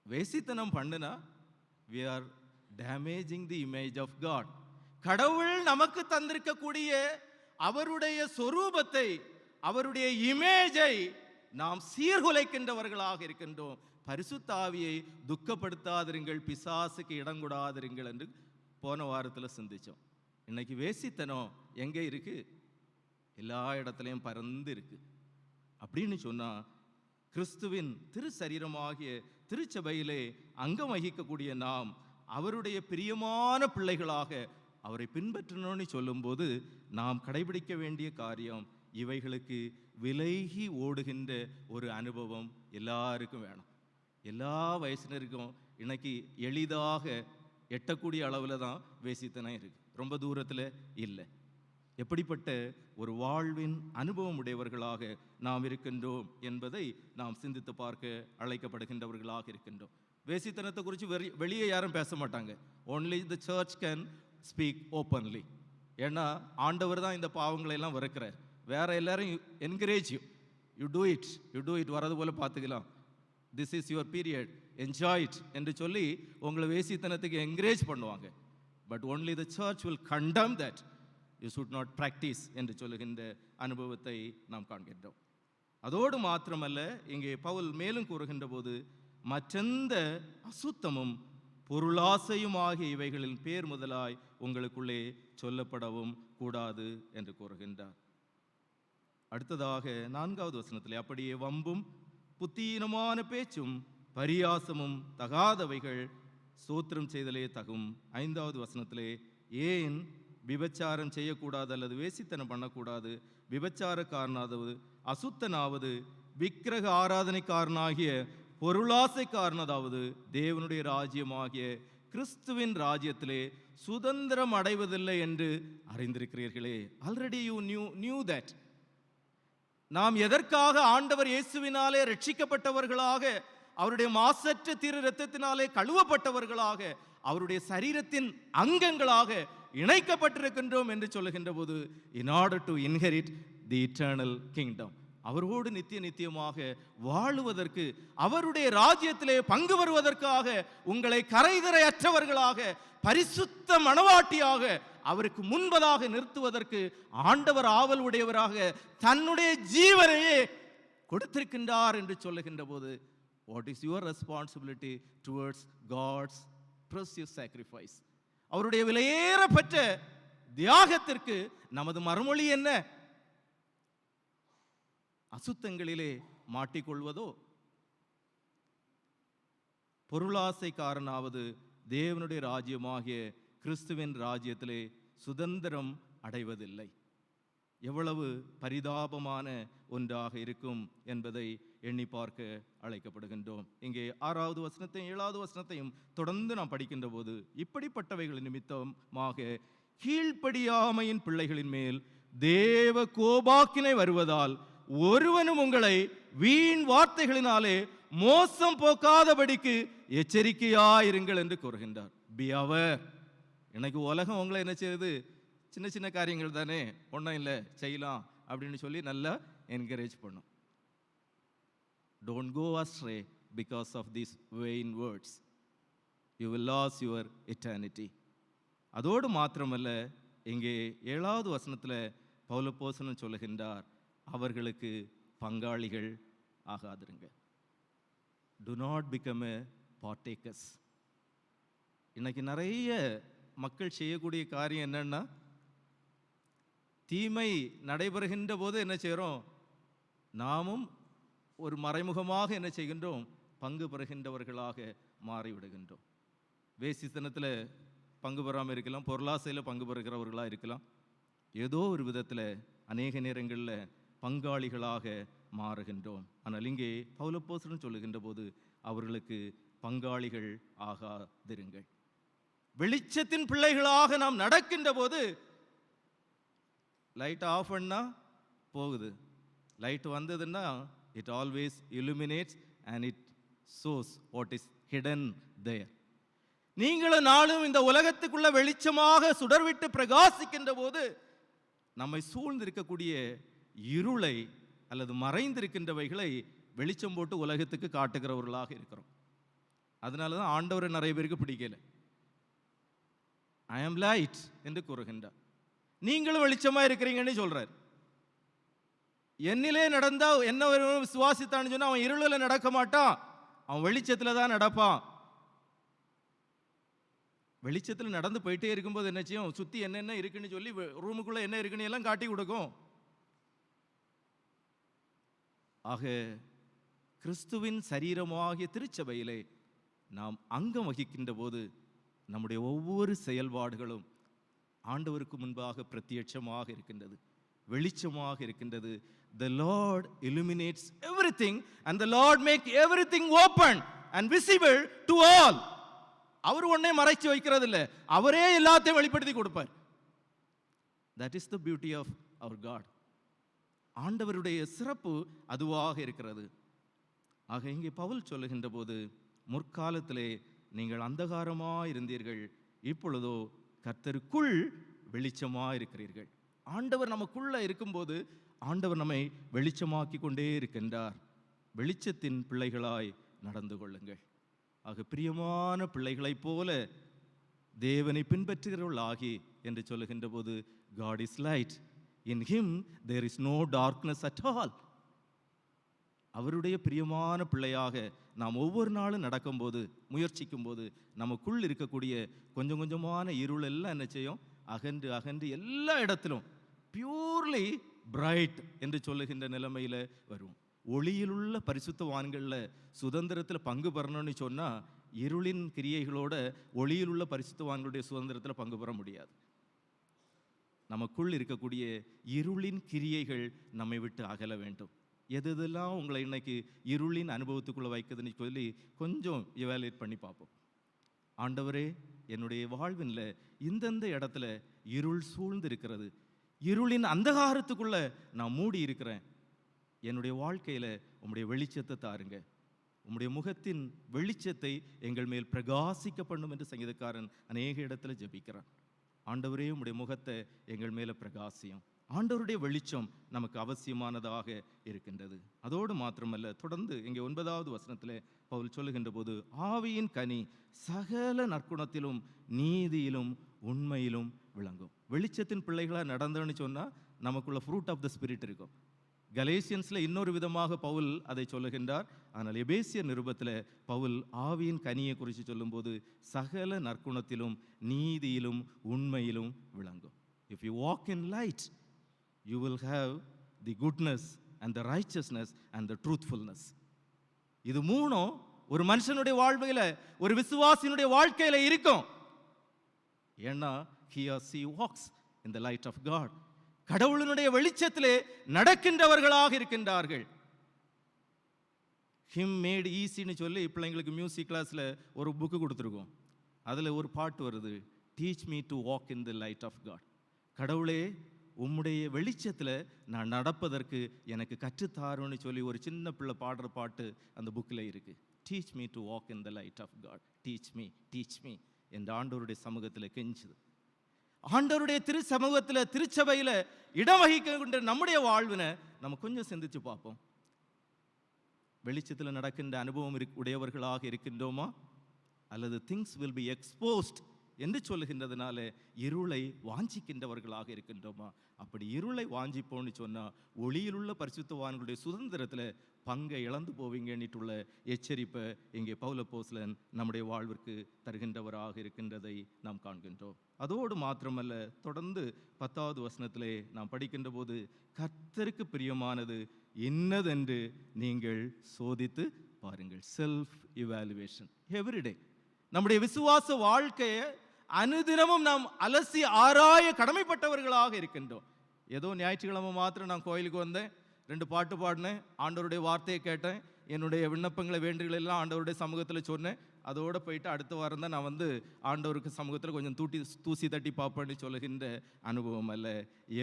வேசித்தனம் பண்ணுனா we are damaging the image of God. கடவுள் நமக்கு தந்திருக்கக்கூடிய அவருடைய சொரூபத்தை, அவருடைய இமேஜை நாம் சீர்குலைக்கின்றவர்களாக இருக்கின்றோம். பரிசுத்த ஆவியை துக்கப்படுத்தாதிருங்கள், பிசாசுக்கு இடம் கொடாதிருங்கள் என்று போன வாரத்தில் சிந்திச்சோம். இன்னைக்கு வேசித்தனம் எங்கே இருக்கு? எல்லா இடத்துலையும் பறந்து இருக்கு. அப்படின்னு சொன்னா கிறிஸ்துவின் திரு சரீரமாகிய திருச்சபையிலே அங்கம் வகிக்கக்கூடிய நாம் அவருடைய பிரியமான பிள்ளைகளாக அவரை பின்பற்றணும்னு சொல்லும்போது நாம் கடைபிடிக்க வேண்டிய காரியம், இவைகளுக்கு விலகி ஓடுகின்ற ஒரு அனுபவம் எல்லாருக்கும் வேணும். எல்லா வயசினருக்கும் இன்னைக்கு எளிதாக எட்டக்கூடிய அளவில் தான் வேசித்தனம் இருக்கு, ரொம்ப தூரத்தில் இல்லை. எப்படிப்பட்ட ஒரு வாழ்வின் அனுபவம் உடையவர்களாக நாம் இருக்கின்றோம் என்பதை நாம் சிந்தித்து பார்க்க அழைக்கப்படுகின்றவர்களாக இருக்கின்றோம். வேசித்தனத்தை குறித்து வெளியே யாரும் பேச மாட்டாங்க. only the church can speak openly. ஏன்னா ஆண்டவர் தான் இந்த பாவங்களை எல்லாம் வெறுக்கிறார். வேற எல்லாரும் என்கரேஜ் யூ டூ இட் வரது போல பார்த்துக்கலாம், this is your period, enjoy it என்று சொல்லி உங்களை வேசித்தனத்துக்கு என்கரேஜ் பண்ணுவாங்க. But only the church will condemn that you should not practice என்று சொல்லுகின்ற அனுபவத்தை நாம் காண்கின்றோம். அதோடு மாத்திரமல்ல, இங்கே பவுல் மேலும் கூறுகின்ற போது மற்றெந்த அசுத்தமும் பொருளாசையும் ஆகிய இவைகளின் பேர் முதலாய் உங்களுக்குள்ளே சொல்லப்படவும் கூடாது என்று கூறுகின்றார். அடுத்ததாக 4வது வசனத்திலே, அப்படியே வம்பும் புத்தீனமான பேச்சும் பரியாசமும் தகாதவைகள் ஸ்தோத்திரம் செய்தலே தகும். 5வது வசனத்திலே, ஏன் விபச்சாரம் செய்யக்கூடாது அல்லது வேசித்தனம் பண்ணக்கூடாது, விபச்சாரக்காரனாவது அசுத்தனாவது விக்கிரக ஆராதனைக்காரனாகிய பொருளாசைக்காரனதாவது தேவனுடைய ராஜ்யமாகிய கிறிஸ்துவின் ராஜ்யத்திலே சுதந்திரம் அடைவதில்லை என்று அறிந்திருக்கிறீர்களே. Already you knew that. நாம் எதற்காக ஆண்டவர் இயேசுவினாலே ரட்சிக்கப்பட்டவர்களாக, அவருடைய மாசற்ற திரு இரத்தத்தினாலே கழுவப்பட்டவர்களாக, அவருடைய சரீரத்தின் அங்கங்களாக இணைக்கப்பட்டிருக்கின்றோம் என்று சொல்லுகின்ற போது, in order to inherit the eternal kingdom, அவரோடு நித்தியமாக வாழுவதற்கு, அவருடைய ராஜ்யத்திலே பங்கு வருவதற்காக உங்களை கரைதிரையற்றவர்களாக பரிசுத்த மணவாட்டியாக அவருக்கு முன்பதாக நிறுத்துவதற்கு ஆண்டவர் ஆவல் உடையவராக தன்னுடைய ஜீவனையே கொடுத்திருக்கின்றார் என்று சொல்லுகின்ற போது, what is your responsibility towards God's precious sacrifice? அவருடைய விலையேறப்பெற்ற தியாகத்திற்கு நமது மறுமொழி என்ன? அசுத்தங்களிலே மாட்டிக்கொள்வதோ, பொருளாசைக்காரனாவது தேவனுடைய ராஜ்யமாகிய கிறிஸ்துவின் ராஜ்யத்திலே சுதந்திரம் அடைவதில்லை. எவ்வளவு பரிதாபமான ஒன்றாக இருக்கும் என்பதை எண்ணி பார்க்க அழைக்கப்படுகின்றோம். இங்கே 6வது வசனத்தையும் 7வது வசனத்தையும் தொடர்ந்து நாம் படிக்கின்ற போது, இப்படிப்பட்டவைகளின் நிமித்தமாக கீழ்ப்படியாமையின் பிள்ளைகளின் மேல் தேவ கோபாக்கினை வருவதால் ஒருவனும் உங்களை வீண் வார்த்தைகளினாலே மோசம் போக்காதபடிக்கு எச்சரிக்கையாயிருங்கள் என்று கூறுகின்றார். பி அவர். எனக்கு உலகம் உங்களை என்ன செய்யுது? சின்ன சின்ன காரியங்கள் தானே, ஒன்றும் இல்லை, செய்யலாம் அப்படின்னு சொல்லி நல்லா என்கரேஜ் பண்ணும். Don't go astray because of these vain words. You will lose your eternity. அதோடு மாத்திரமல்ல, இங்கே 7வது வசனத்தில் பவுலப்போஸ்தலன் சொல்லுகின்றார், அவர்களுக்கு பங்காளிகள் ஆகாதிருங்க. Do not become a partakers. இன்னைக்கு நிறைய மக்கள் செய்யக்கூடிய காரியம் என்னன்னா, தீமை நடைபெறுகின்ற போது என்ன செய்கிறோம்? நாமும் ஒரு மறைமுகமாக என்ன செய்கின்றோம்? பங்கு பெறுகின்றவர்களாக மாறிவிடுகின்றோம். வேசித்தனத்தில் பங்கு பெறாமல் இருக்கலாம், பொருளாசையில் பங்கு பெறுகிறவர்களாக இருக்கலாம், ஏதோ ஒரு விதத்தில் அநேக நேரங்களில் பங்காளிகளாக மாறுகின்றோம். ஆனால் இங்கே பவுலப்போஸ்தலன் சொல்லுகின்ற போது, அவர்களுக்கு பங்காளிகள் ஆகாதிருங்கள். வெளிச்சத்தின் பிள்ளைகளாக நாம் நடக்கின்ற போது, லைட் ஆஃப் பண்ணா போகுது, லைட் வந்ததுன்னா it always illuminates and it shows what is hidden there. நீங்களும் நாளும் இந்த உலகத்துக்குள்ள வெளிச்சமாக சுடர்விட்டு பிரகாசிக்கின்ற போது, நம்மை சூழ்ந்திருக்கக்கூடிய இருளை அல்லது மறைந்திருக்கின்றவைகளை வெளிச்சம் போட்டு உலகத்துக்கு காட்டுகிறவர்களாக இருக்கிறோம். அதனால தான் ஆண்டவரை நிறைய பேருக்கு பிடிக்கல. I am light என்று கூறுகின்றார். நீங்களும் வெளிச்சமா இருக்கிறீங்கன்னு சொல்றார். என்னிலே நடந்தா என்ன விசுவாசித்தான்னு சொன்னா அவன் இருளில் நடக்க மாட்டான், அவன் வெளிச்சத்துல தான் நடப்பான். வெளிச்சத்தில் நடந்து போயிட்டே இருக்கும்போது என்ன செய்யும்? சுத்தி என்னென்ன இருக்குன்னு சொல்லி ரூமுக்குள்ள என்ன இருக்குன்னு எல்லாம் காட்டி கொடுக்கும். ஆக கிறிஸ்துவின் சரீரமாகிய திருச்சபையிலே நாம் அங்கம் வகிக்கின்ற போது நம்முடைய ஒவ்வொரு செயல்பாடுகளும் ஆண்டவருக்கு முன்பாக பிரத்யட்சமாக இருக்கின்றது, வெளிச்சமாக இருக்கின்றது. The Lord illuminates everything and the Lord make everything open and visible to all. அவர் ஒன்னே மறைச்சு வைக்கிறது இல்லை, அவரே எல்லாத்தையும் வெளிப்படுத்தி கொடுப்பார். That is the beauty of our God. ஆண்டவருடைய சிறப்பு அதுவாக இருக்கிறது. ஆக இங்கே பவுல் சொல்லுகின்ற போது, முற்காலத்திலே நீங்கள் அந்தகாரமாக இருந்தீர்கள், இப்பொழுதோ கர்த்தருக்குள் வெளிச்சமாக இருக்கிறீர்கள். ஆண்டவர் நமக்குள்ள இருக்கும்போது ஆண்டவர் நம்மை வெளிச்சமாக்கி கொண்டே இருக்கின்றார். வெளிச்சத்தின் பிள்ளைகளாய் நடந்து கொள்ளுங்கள். ஆக பிரியமான பிள்ளைகளைப் போல தேவனை பின்பற்றுகிறவர்களாகி என்று சொல்லுகின்ற போது, God is light, in him there is no darkness at all. அவருடைய பிரியமான பிள்ளையாக நாம் ஒவ்வொரு நாளும் நடக்கும்போது, முயற்சிக்கும் போது, நமக்குள் இருக்கக்கூடிய கொஞ்சம் கொஞ்சமான இருள் எல்லாம் என்ன செய்யும்? அகன்று அகன்று எல்லா இடத்திலும் பியூர்லி பிரைட் என்று சொல்லுகின்ற நிலைமையில் வரும். ஒளியிலுள்ள பரிசுத்தவான்களில் சுதந்திரத்தில் பங்கு பெறணும்னு சொன்னால், இருளின் கிரியைகளோட ஒளியிலுள்ள பரிசுத்தவான்களுடைய சுதந்திரத்தில் பங்கு பெற முடியாது. நமக்குள் இருக்கக்கூடிய இருளின் கிரியைகள் நம்மை விட்டு அகல வேண்டும். எதெல்லாம் உங்களை இன்னைக்கு இருளின் அனுபவத்துக்குள்ளே வைக்குதுன்னு சொல்லி கொஞ்சம் இவாலுவேட் பண்ணி பார்ப்போம். ஆண்டவரே, என்னுடைய வாழ்வின்ல இந்தந்த இடத்துல இருள் சூழ்ந்து இருக்கிறது, இருளின் அந்தகாரத்துக்குள்ள நான் மூடி இருக்கிறேன், என்னுடைய வாழ்க்கையில் உம்முடைய வெளிச்சத்தை தாருங்க, உம்முடைய முகத்தின் வெளிச்சத்தை எங்கள் மேல் பிரகாசிக்க பண்ணும் என்று சங்கீதக்காரன் அநேக இடத்துல ஜெபிக்கிறான். ஆண்டவரே, உம்முடைய முகத்தை எங்கள் மேலே பிரகாசியம். ஆண்டவருடைய வெளிச்சம் நமக்கு அவசியமானதாக இருக்கின்றது. அதோடு மாத்திரமல்ல, தொடர்ந்து இங்கே 9வது வசனத்தில் பவுல் சொல்லுகின்ற போது, ஆவியின் கனி சகல நற்குணத்திலும் நீதியிலும் உண்மையிலும் விளங்கும். வெளிச்சத்தின் பிள்ளைகளாக நடந்தோன்னு சொன்னால் நமக்குள்ள ஃப்ரூட் ஆஃப் த ஸ்பிரிட் இருக்கும். கலேசியன்ஸில் இன்னொரு விதமாக பவுல் அதை சொல்லுகின்றார். ஆனால் எபேசியர் நிருபத்தில் பவுல் ஆவியின் கனியை குறித்து சொல்லும்போது, சகல நற்குணத்திலும் நீதியிலும் உண்மையிலும் விளங்கும். If you walk in light, you will have the goodness and the righteousness and the truthfulness. இது மூணும் ஒரு மனுஷனுடைய வாழ்க்கையில, ஒரு விசுவாசியினுடைய வாழ்க்கையில இருக்கும். ஏன்னா he or she walks in the light of God. கடவுளினுடைய வெளிச்சத்திலே நடக்கின்றவர்களாக இருக்கின்றார்கள். him made easyன்னு சொல்லி பிள்ளைங்களுக்கு மியூசிக் கிளாஸ்ல ஒரு புக்கு கொடுத்துருக்கோம். அதுல ஒரு பாட்டு வருது, teach me to walk in the light of God. கடவுளே, உம்முடைய வெளிச்சத்தில் நான் நடப்பதற்கு எனக்கு கற்றுத்தாருன்னு சொல்லி ஒரு சின்ன பிள்ளை பாடுற பாட்டு அந்த புக்கில் இருக்கு. Teach me to walk in the light of God, teach me என்ற ஆண்டவருடைய சமூகத்தில் கெஞ்சுது. ஆண்டவருடைய திரு சமூகத்தில், திருச்சபையில் இடம் வகிக்கின்ற நம்முடைய வாழ்வினை நம்ம கொஞ்சம் சிந்திச்சு பார்ப்போம். வெளிச்சத்தில் நடக்கின்ற அனுபவம் உடையவர்களாக இருக்கின்றோமா, அல்லது திங்ஸ் வில் பி எக்ஸ்போஸ்ட் என்று சொல்லுகின்றதுனால இருளை வாஞ்சிக்கின்றவர்களாக இருக்கின்றோமா? அப்படி இருளை வாஞ்சிப்போன்னு சொன்னால் ஒளியிலுள்ள பரிசுத்தவான்களுடைய சுதந்திரத்தில் பங்கை இழந்து போவீங்கன்னுட்டுள்ள எச்சரிப்பை இங்கே பவுல் அப்போஸ்தலன் நம்முடைய வாழ்விற்கு தருகின்றவராக இருக்கின்றதை நாம் காண்கின்றோம். அதோடு மாத்திரமல்ல, தொடர்ந்து 10வது வசனத்திலே நாம் படிக்கின்ற போது, கர்த்தருக்கு பிரியமானது என்னதென்று நீங்கள் சோதித்து பாருங்கள். Self evaluation everyday. நம்முடைய விசுவாச வாழ்க்கையை அனுதினமும் நாம் அலசி ஆராய கடமைப்பட்டவர்களாக இருக்கின்றோம். ஏதோ ஞாயிற்றுக்கிழமை மாத்திரம் நான் கோயிலுக்கு வந்தேன், 2 பாட்டு பாடினேன், ஆண்டவருடைய வார்த்தையை கேட்டேன், என்னுடைய விண்ணப்பங்களை வேண்டுகளை எல்லாம் ஆண்டவருடைய சமூகத்தில் சொன்னேன், அதோடு போயிட்டு அடுத்த வாரம் தான் நான் ஆண்டவருக்கு சமூகத்தில் கொஞ்சம் தூசி தட்டி பார்ப்பேன்னு சொல்லுகின்ற அனுபவம் அல்ல.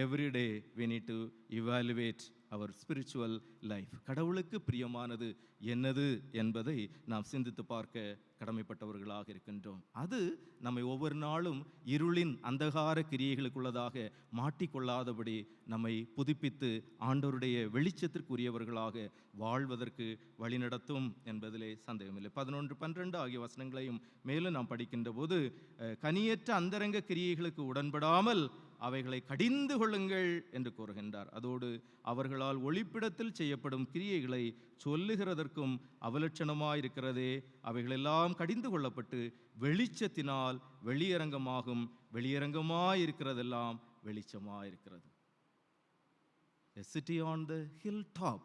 Everyday we need to evaluate our spiritual life. கடவுளுக்கு பிரியமானது என்னது என்பதை நாம் சிந்தித்து பார்க்க கடமைப்பட்டவர்களாக இருக்கின்றோம். அது நம்மை ஒவ்வொரு நாளும் இருளின் அந்தகார கிரியைகளுக்குள்ளதாக மாட்டிக்கொள்ளாதபடி நம்மை புதுப்பித்து ஆண்டவருடைய வெளிச்சத்திற்குரியவர்களாக வாழ்வதற்கு வழிநடத்தும் என்பதிலே சந்தேகமில்லை. 11, 12 ஆகிய வசனங்களையும் மேலும் நாம் படிக்கின்ற போது, கனியற்ற அந்தரங்க கிரியைகளுக்கு உடன்படாமல் அவைகளை கடிந்து கொள்ளுங்கள் என்று கூறுகின்றார். அதோடு அவர்களால் ஒளிப்பிடத்தில் செய்யப்படும் கிரியைகளை சொல்லுகிறதற்கும் அவலட்சணமாயிருக்கிறதே, அவைகளெல்லாம் கடிந்து கொள்ளப்பட்டு வெளிச்சத்தினால் வெளியரங்கமாகும், வெளியரங்கமாயிருக்கிறதெல்லாம் வெளிச்சமாயிருக்கிறது. A city on the hilltop,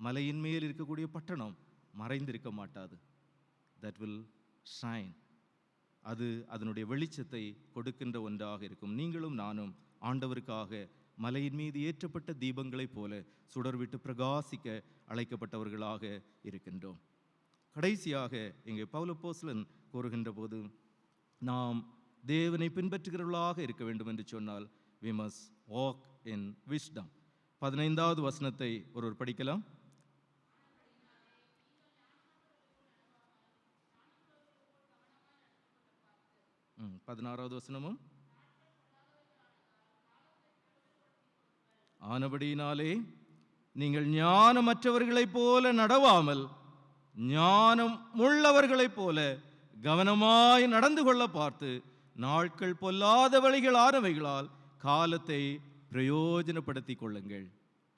மலையின் மேல் இருக்கக்கூடிய பட்டணம் மறைந்திருக்க மாட்டாது. That will shine. அது அதனுடைய வெளிச்சத்தை கொடுக்கின்ற ஒன்றாக இருக்கும். நீங்களும் நானும் ஆண்டவருக்காக மலையின் மீது ஏற்றப்பட்ட தீபங்களைப் போல சுடர்விட்டு பிரகாசிக்க அழைக்கப்பட்டவர்களாக இருக்கின்றோம். கடைசியாக இங்கே பவுல் அப்போஸ்தலன் கூறுகின்ற போது, நாம் தேவனை பின்பற்றுகிறவர்களாக இருக்க வேண்டும் என்று சொன்னால் we must walk in wisdom. 15வது வசனத்தை ஒருவர் படிக்கலாம். ம் 16வது வசனமும் ஆனபடியினாலே நீங்கள் ஞானமற்றவர்களைப் போல நடவாமல் ஞானம் உள்ளவர்களைப் போல கவனமாய் நடந்து கொள்ள பார்த்து நாட்கள் பொல்லாத வழிகள் ஆனவைகளால் காலத்தை பிரயோஜனப்படுத்திக் கொள்ளுங்கள்.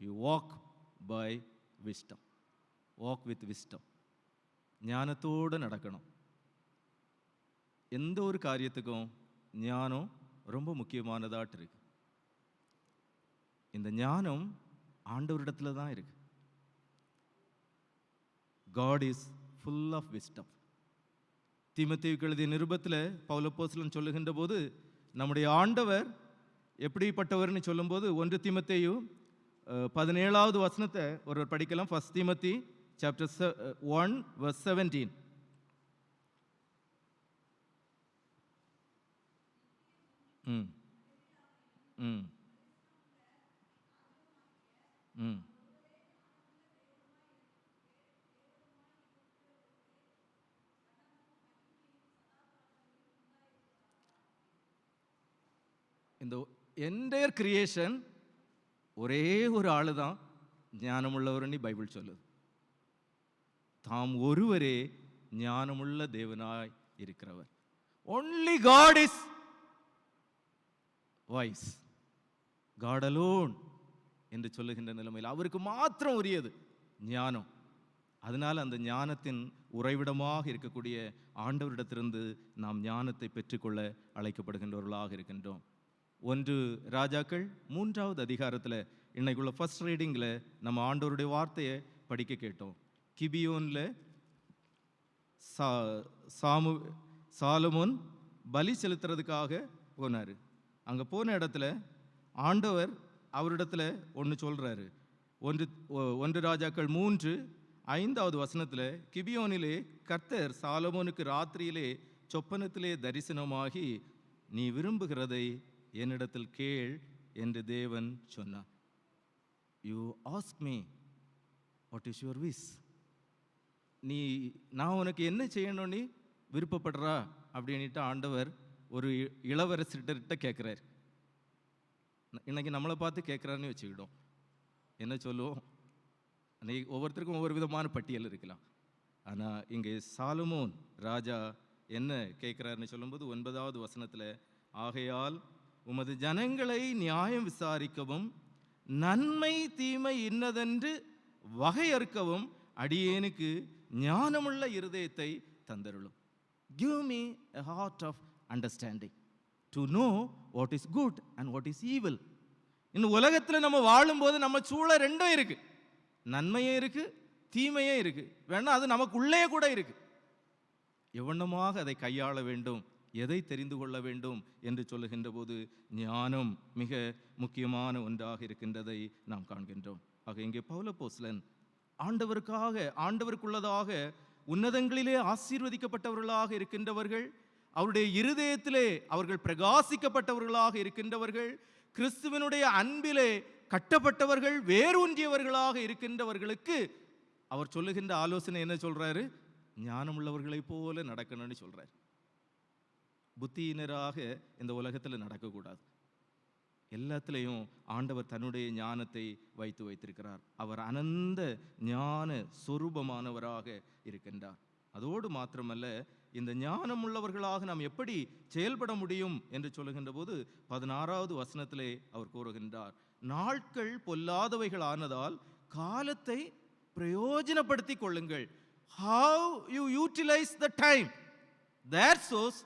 You walk by wisdom, walk with wisdom. ஞானத்தோடு நடக்கணும். எந்த ஒரு காரியத்துக்கும் ஞானம் ரொம்ப முக்கியமானதாட்டு இருக்கு. இந்த ஞானம் ஆண்டவரிடத்துல தான் இருக்கு. God is full of wisdom. தீமோத்தேயுவுக்கு எழுதிய நிருபத்தில் பவுல் அப்போஸ்தலன் சொல்லுகின்ற போது நம்முடைய ஆண்டவர் எப்படிப்பட்டவர்னு சொல்லும்போது 1 தீமோத்தேயு 17வது வசனத்தை ஒருவர் படிக்கலாம். 1 Timothy chapter 1 verse 17. ம் ம் ம் இந்த என்டையர் கிரியேஷன் ஒரே ஒரு ஆளு தான் ஞானமுள்ளவர்னு பைபிள் சொல்லுது. தாம் ஒருவரே ஞானமுள்ள தேவனாய் இருக்கிறவர். only God is wise, God alone என்று சொல்லுகின்ற நிலைமையில் அவருக்கு மாத்திரம் உரியது ஞானம். அதனால் அந்த ஞானத்தின் உறைவிடமாக இருக்கக்கூடிய ஆண்டவரிடத்திலிருந்து நாம் ஞானத்தை பெற்றுக்கொள்ள அழைக்கப்படுகின்றவர்களாக இருக்கின்றோம். 1 ராஜாக்கள் 3வது அதிகாரத்தில் இன்னைக்குள்ள ஃபர்ஸ்ட் ரீடிங்கில் நம்ம ஆண்டவருடைய வார்த்தையை படிக்க கேட்டோம். கிபியோனில் சாலமோன் பலி செலுத்துறதுக்காக போனார். அங்கே போன இடத்துல ஆண்டவர் அவரிடத்துல ஒன்று சொல்கிறாரு. 1 ராஜாக்கள் 3:5வது வசனத்தில் கிபியோனிலே கர்த்தர் சாலமோனுக்கு ராத்திரியிலே சொப்பனத்திலே தரிசனமாகி நீ விரும்புகிறதை என்னிடத்தில் கேள் என்று தேவன் சொன்னார். You ask me what is your wish. நான் உனக்கு என்ன செய்யணும்னு விருப்பப்படுறா அப்படின்ட்டு ஆண்டவர் ஒரு இளவரசர்கிட்ட கேட்குறாரு. இன்னைக்கு நம்மளை பார்த்து கேட்குறாருன்னு வச்சுக்கிட்டோம். என்ன சொல்லுவோம்? அன்னைக்கு ஒவ்வொருத்தருக்கும் ஒவ்வொரு விதமான பட்டியல் இருக்கலாம். ஆனால் இங்கே சாலமோன் ராஜா என்ன கேட்குறாருன்னு சொல்லும்போது 9வது வசனத்தில் ஆகையால் உமது ஜனங்களை நியாயம் விசாரிக்கவும் நன்மை தீமை இன்னதென்று வகையறுக்கவும் அடியேனுக்கு ஞானமுள்ள இருதயத்தை தந்தருளும். Give me a heart of understanding to know what is good and what is evil. இந்த உலகத்தில் நம்ம வாழும்போது நம்ம சூழ ரெண்டும் இருக்கு. நன்மையே இருக்கு, தீமையே இருக்கு. வேணா அது நமக்குள்ளே கூட இருக்கு. எவ்வளமாக அதை கையாள வேண்டும், எதை தெரிந்து கொள்ள வேண்டும் என்று சொல்லுகின்ற போது ஞானம் மிக முக்கியமான ஒன்றாக இருக்கின்றதை நாம் காண்கின்றோம். ஆக இங்கே பவுல் அப்போஸ்தலன் ஆண்டவருக்குள்ளதாக உன்னதங்களிலே ஆசீர்வதிக்கப்பட்டவர்களாக இருக்கின்றவர்கள், அவருடைய இருதயத்திலே அவர்கள் பிரகாசிக்கப்பட்டவர்களாக இருக்கின்றவர்கள், கிறிஸ்துவனுடைய அன்பிலே கட்டப்பட்டவர்கள், வேரூன்றியவர்களாக இருக்கின்றவர்களுக்கு அவர் சொல்லுகின்ற ஆலோசனை என்ன சொல்றாரு? ஞானமுள்ளவர்களைப் போல நடக்கணும்னு சொல்றாரு. புத்தியினராக இந்த உலகத்தில் நடக்கக்கூடாது. எல்லாத்திலையும் ஆண்டவர் தன்னுடைய ஞானத்தை வைத்திருக்கிறார். அவர் அனந்த ஞான சொரூபமானவராக இருக்கின்றார். அதோடு மாத்திரமல்ல, இந்த ஞானம் உள்ளவர்களாக நாம் எப்படி செயல்பட முடியும் என்று சொல்லுகின்ற போது 16வது வசனத்திலே அவர் கூறுகின்றார், நாட்கள் பொல்லாதவைகள் ஆனதால் காலத்தை பிரயோஜனப்படுத்திக் கொள்ளுங்கள். How you utilize the time, that shows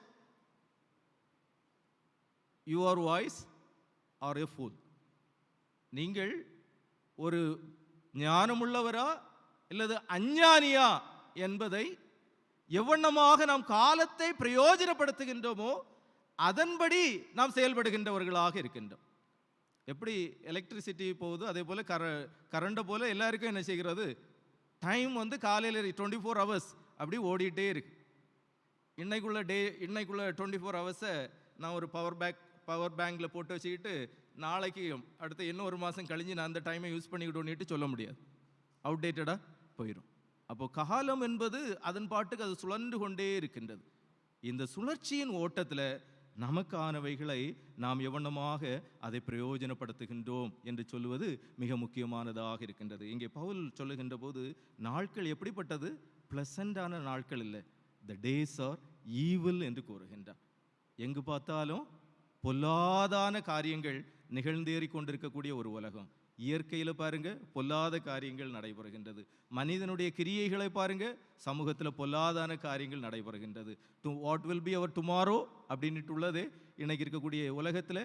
you are wise or a fool. நீங்கள் ஒரு ஞானமுள்ளவரா இல்லது அஞ்ஞானியா என்பதை எவ்வண்ணமாக நாம் காலத்தை பிரயோஜனப்படுத்துகின்றோமோ அதன்படி நாம் செயல்படுகின்றவர்களாக இருக்கின்றோம். எப்படி எலக்ட்ரிசிட்டி போகுது அதே போல் கரண்டை போல் எல்லாருக்கும் என்ன செய்கிறது? டைம் காலையில் 24 hours அப்படி ஓடிட்டே இருக்கு. இன்னைக்குள்ள 24 hours நான் ஒரு பவர் பேங்கில் போட்டு வச்சுக்கிட்டு நாளைக்கு அடுத்த இன்னும் ஒரு மாதம் கழிஞ்சு நான் அந்த டைமை யூஸ் பண்ணிக்கிட்டோன்னுட்டு சொல்ல முடியாது. அவுடேட்டடாக போயிடும். அப்போ காலம் என்பது அதன் பாட்டுக்கு அது சுழன்று கொண்டே இருக்கின்றது. இந்த சுழற்சியின் ஓட்டத்தில் நமக்கானவைகளை நாம் எவனமாக அதை பிரயோஜனப்படுத்துகின்றோம் என்று சொல்லுவது மிக முக்கியமானதாக இருக்கின்றது. இங்கே பவுல் சொல்லுகின்ற போது நாட்கள் எப்படிப்பட்டது? பிளசண்டான நாட்கள் இல்லை, த டேஸ் ஆர் ஈவில் என்று கூறுகின்றார். எங்கு பார்த்தாலும் பொல்லாதான காரியங்கள் நிகழ்ந்தேறி கொண்டிருக்கக்கூடிய ஒரு உலகம். இயற்கையில் பாருங்க, பொல்லாத காரியங்கள் நடைபெறுகின்றது. மனிதனுடைய கிரியைகளை பாருங்க, சமூகத்தில் பொல்லாதான காரியங்கள் நடைபெறுகின்றது. What will be our tomorrow அப்படின்ட்டு உள்ளது. இன்னைக்கு இருக்கக்கூடிய உலகத்தில்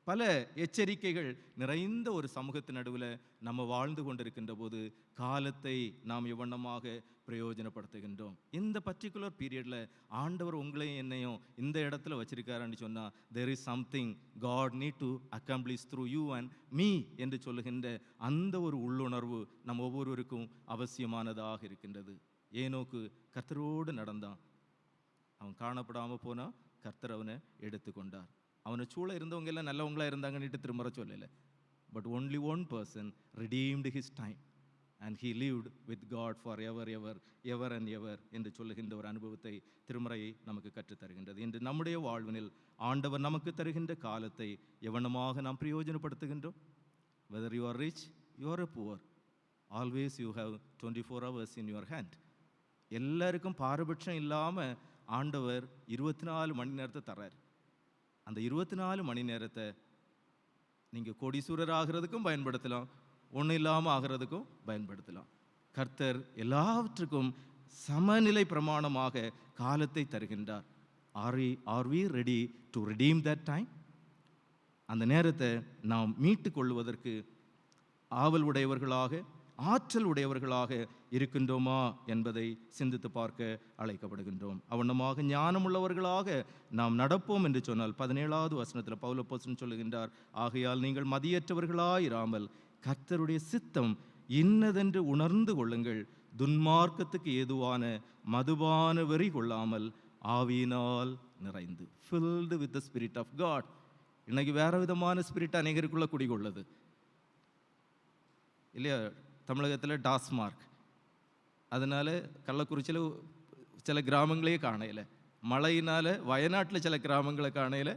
பல எச்சரிக்கைகள் நிறைந்த ஒரு சமூகத்தின் நடுவில் நம்ம வாழ்ந்து கொண்டிருக்கின்ற போது காலத்தை நாம் எவ்வண்ணமாக பிரயோஜனப்படுத்துகின்றோம். இந்த பர்டிகுலர் பீரியடில் ஆண்டவர் உங்களையும் என்னையும் இந்த இடத்துல வச்சிருக்காருன்னு சொன்னால், there is something God need to accomplish through you and me என்று சொல்லுகின்ற அந்த ஒரு உள்ளுணர்வு நம் ஒவ்வொருவருக்கும் அவசியமானதாக இருக்கின்றது. ஏனோக்கு கர்த்தரோடு நடந்தான். அவன் காணப்படாமல் போனால் கர்த்தர் அவனை எடுத்துக்கொண்டார். அவனை சூழ இருந்தவங்க எல்லாம் நல்லவங்களா இருந்தாங்கன்னுட்டு திரும்ப சொல்லலை. But only one person redeemed his time and he lived with God for ever and ever என்று சொல்லுகின்ற ஒரு அனுபவத்தை திருமறையை நமக்கு கற்றுத்தருகின்றது. இன்று நம்முடைய வாழ்வினில் ஆண்டவர் நமக்கு தருகின்ற காலத்தை எவனமாக நாம் பிரயோஜனப்படுத்துகின்றோம்? whether you are rich, you are poor, always you have 24 hours in your hand. எல்லாருக்கும் பாரபட்சம் இல்லாமல் ஆண்டவர் 24 மணி நேரத்தை தர்றார். அந்த 24 மணி நேரத்தை நீங்கள் கோடீஸ்வரர் ஆகிறதுக்கும் பயன்படுத்தலாம், ஒன்றும் இல்லாமல் ஆகிறதுக்கும் பயன்படுத்தலாம். கர்த்தர் எல்லாவற்றுக்கும் சமநிலை பிரமாணமாக காலத்தை தருகின்றார். Are we ready to redeem that time? அந்த நேரத்தை நாம் மீட்டு கொள்வதற்கு ஆவல் உடையவர்களாக, ஆற்றல் உடையவர்களாக இருக்கின்றோமா என்பதை சிந்தித்து பார்க்க அழைக்கப்படுகின்றோம். அவனமாக ஞானமுள்ளவர்களாக நாம் நடப்போம் என்று சொன்னால் 17வது வசனத்தில் பவுல் அப்போஸ்தலன் சொல்லுகின்றார், ஆகையால் நீங்கள் மதியற்றவர்களாயிராமல் கர்த்தருடைய சித்தம் இன்னதென்று உணர்ந்து கொள்ளுங்கள், துன்மார்க்கத்துக்கு ஏதுவான மதுபான வெறி கொள்ளாமல் ஆவியினால் நிறைந்து, filled with the spirit of God. இன்னைக்கு வேற விதமான ஸ்பிரிட் அநேகருக்குள்ள குடிகொள்ளுது இல்லையா? தமிழகத்தில் டாஸ்மார்க், அதனால கள்ளக்குறிச்சியில் சில கிராமங்களே காணையில், மழையினால் வயநாட்டில் சில கிராமங்களை காணையில்,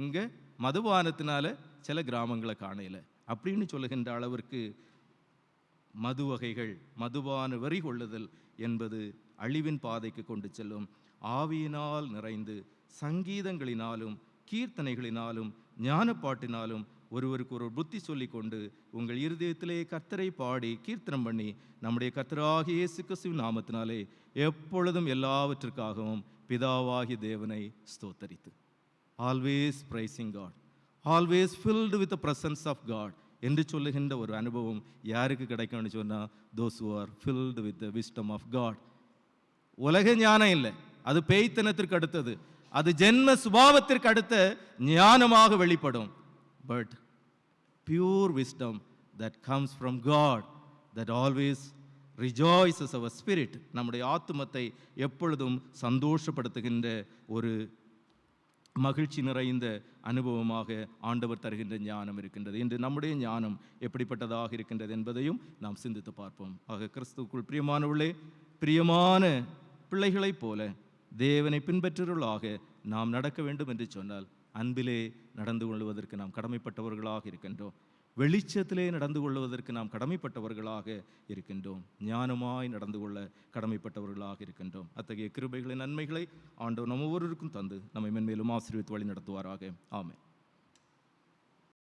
இங்கே மதுபானத்தினால சில கிராமங்களை காணையில் அப்படின்னு சொல்லுகின்ற அளவிற்கு மது வகைகள், மதுபான வெறி கொள்ளுதல் என்பது அழிவின் பாதைக்கு கொண்டு செல்லும். ஆவியினால் நிறைந்து சங்கீதங்களினாலும் கீர்த்தனைகளினாலும் ஞானப்பாட்டினாலும் ஒருவருக்கு ஒரு புத்தி சொல்லி கொண்டு உங்கள் இருதயத்திலே கர்த்தரை பாடி கீர்த்தனம் பண்ணி நம்முடைய கர்த்தராகிய இயேசு கிறிஸ்துவின் நாமத்தினாலே எப்பொழுதும் எல்லாவற்றிற்காகவும் பிதாவாகிய தேவனை ஸ்தோத்தரித்து, always praising God, always filled with the presence of God என்று சொல்லுகின்ற ஒரு அனுபவம் யாருக்கு கிடைக்கும்னு சொன்னால், those who are filled with the wisdom of God. உலக ஞானம் இல்லை, அது பேய்த்தனத்திற்கு அடுத்தது, அது ஜென்ம சுபாவத்திற்கு அடுத்த ஞானமாக வெளிப்படும். But pure wisdom that comes from God, that always rejoices our spirit, நம்முடைய ஆத்துமத்தை எப்பொழுதும் சந்தோஷப்படுத்துகின்ற ஒரு மகிழ்ச்சி நிறைந்த அனுபவமாக ஆண்டவர் தருகின்ற ஞானம் இருக்கின்றது. இன்று நம்முடைய ஞானம் எப்படிப்பட்டதாக இருக்கின்றது என்பதையும் நாம் சிந்தித்து பார்ப்போம். ஆக கிறிஸ்துவுக்குள் பிரியமானவர்களே, பிரியமான பிள்ளைகளைப் போல தேவனை பின்பற்றுவர்களாக நாம் நடக்க வேண்டும் என்று சொன்னால் அன்பிலே நடந்து கொள்வதற்கு நாம் கடமைப்பட்டவர்களாக இருக்கின்றோம். வெளிச்சத்திலே நடந்து கொள்வதற்கு நாம் கடமைப்பட்டவர்களாக இருக்கின்றோம். ஞானமாய் நடந்து கொள்ள கடமைப்பட்டவர்களாக இருக்கின்றோம். அத்தகைய கிருபைகளின் நன்மைகளை ஆண்டவர் நம்ம ஒவ்வொருவருக்கும் தந்து நம்மை மென்மேலும் ஆசீர்வதித்து வழி நடத்துவாராக. ஆமென்.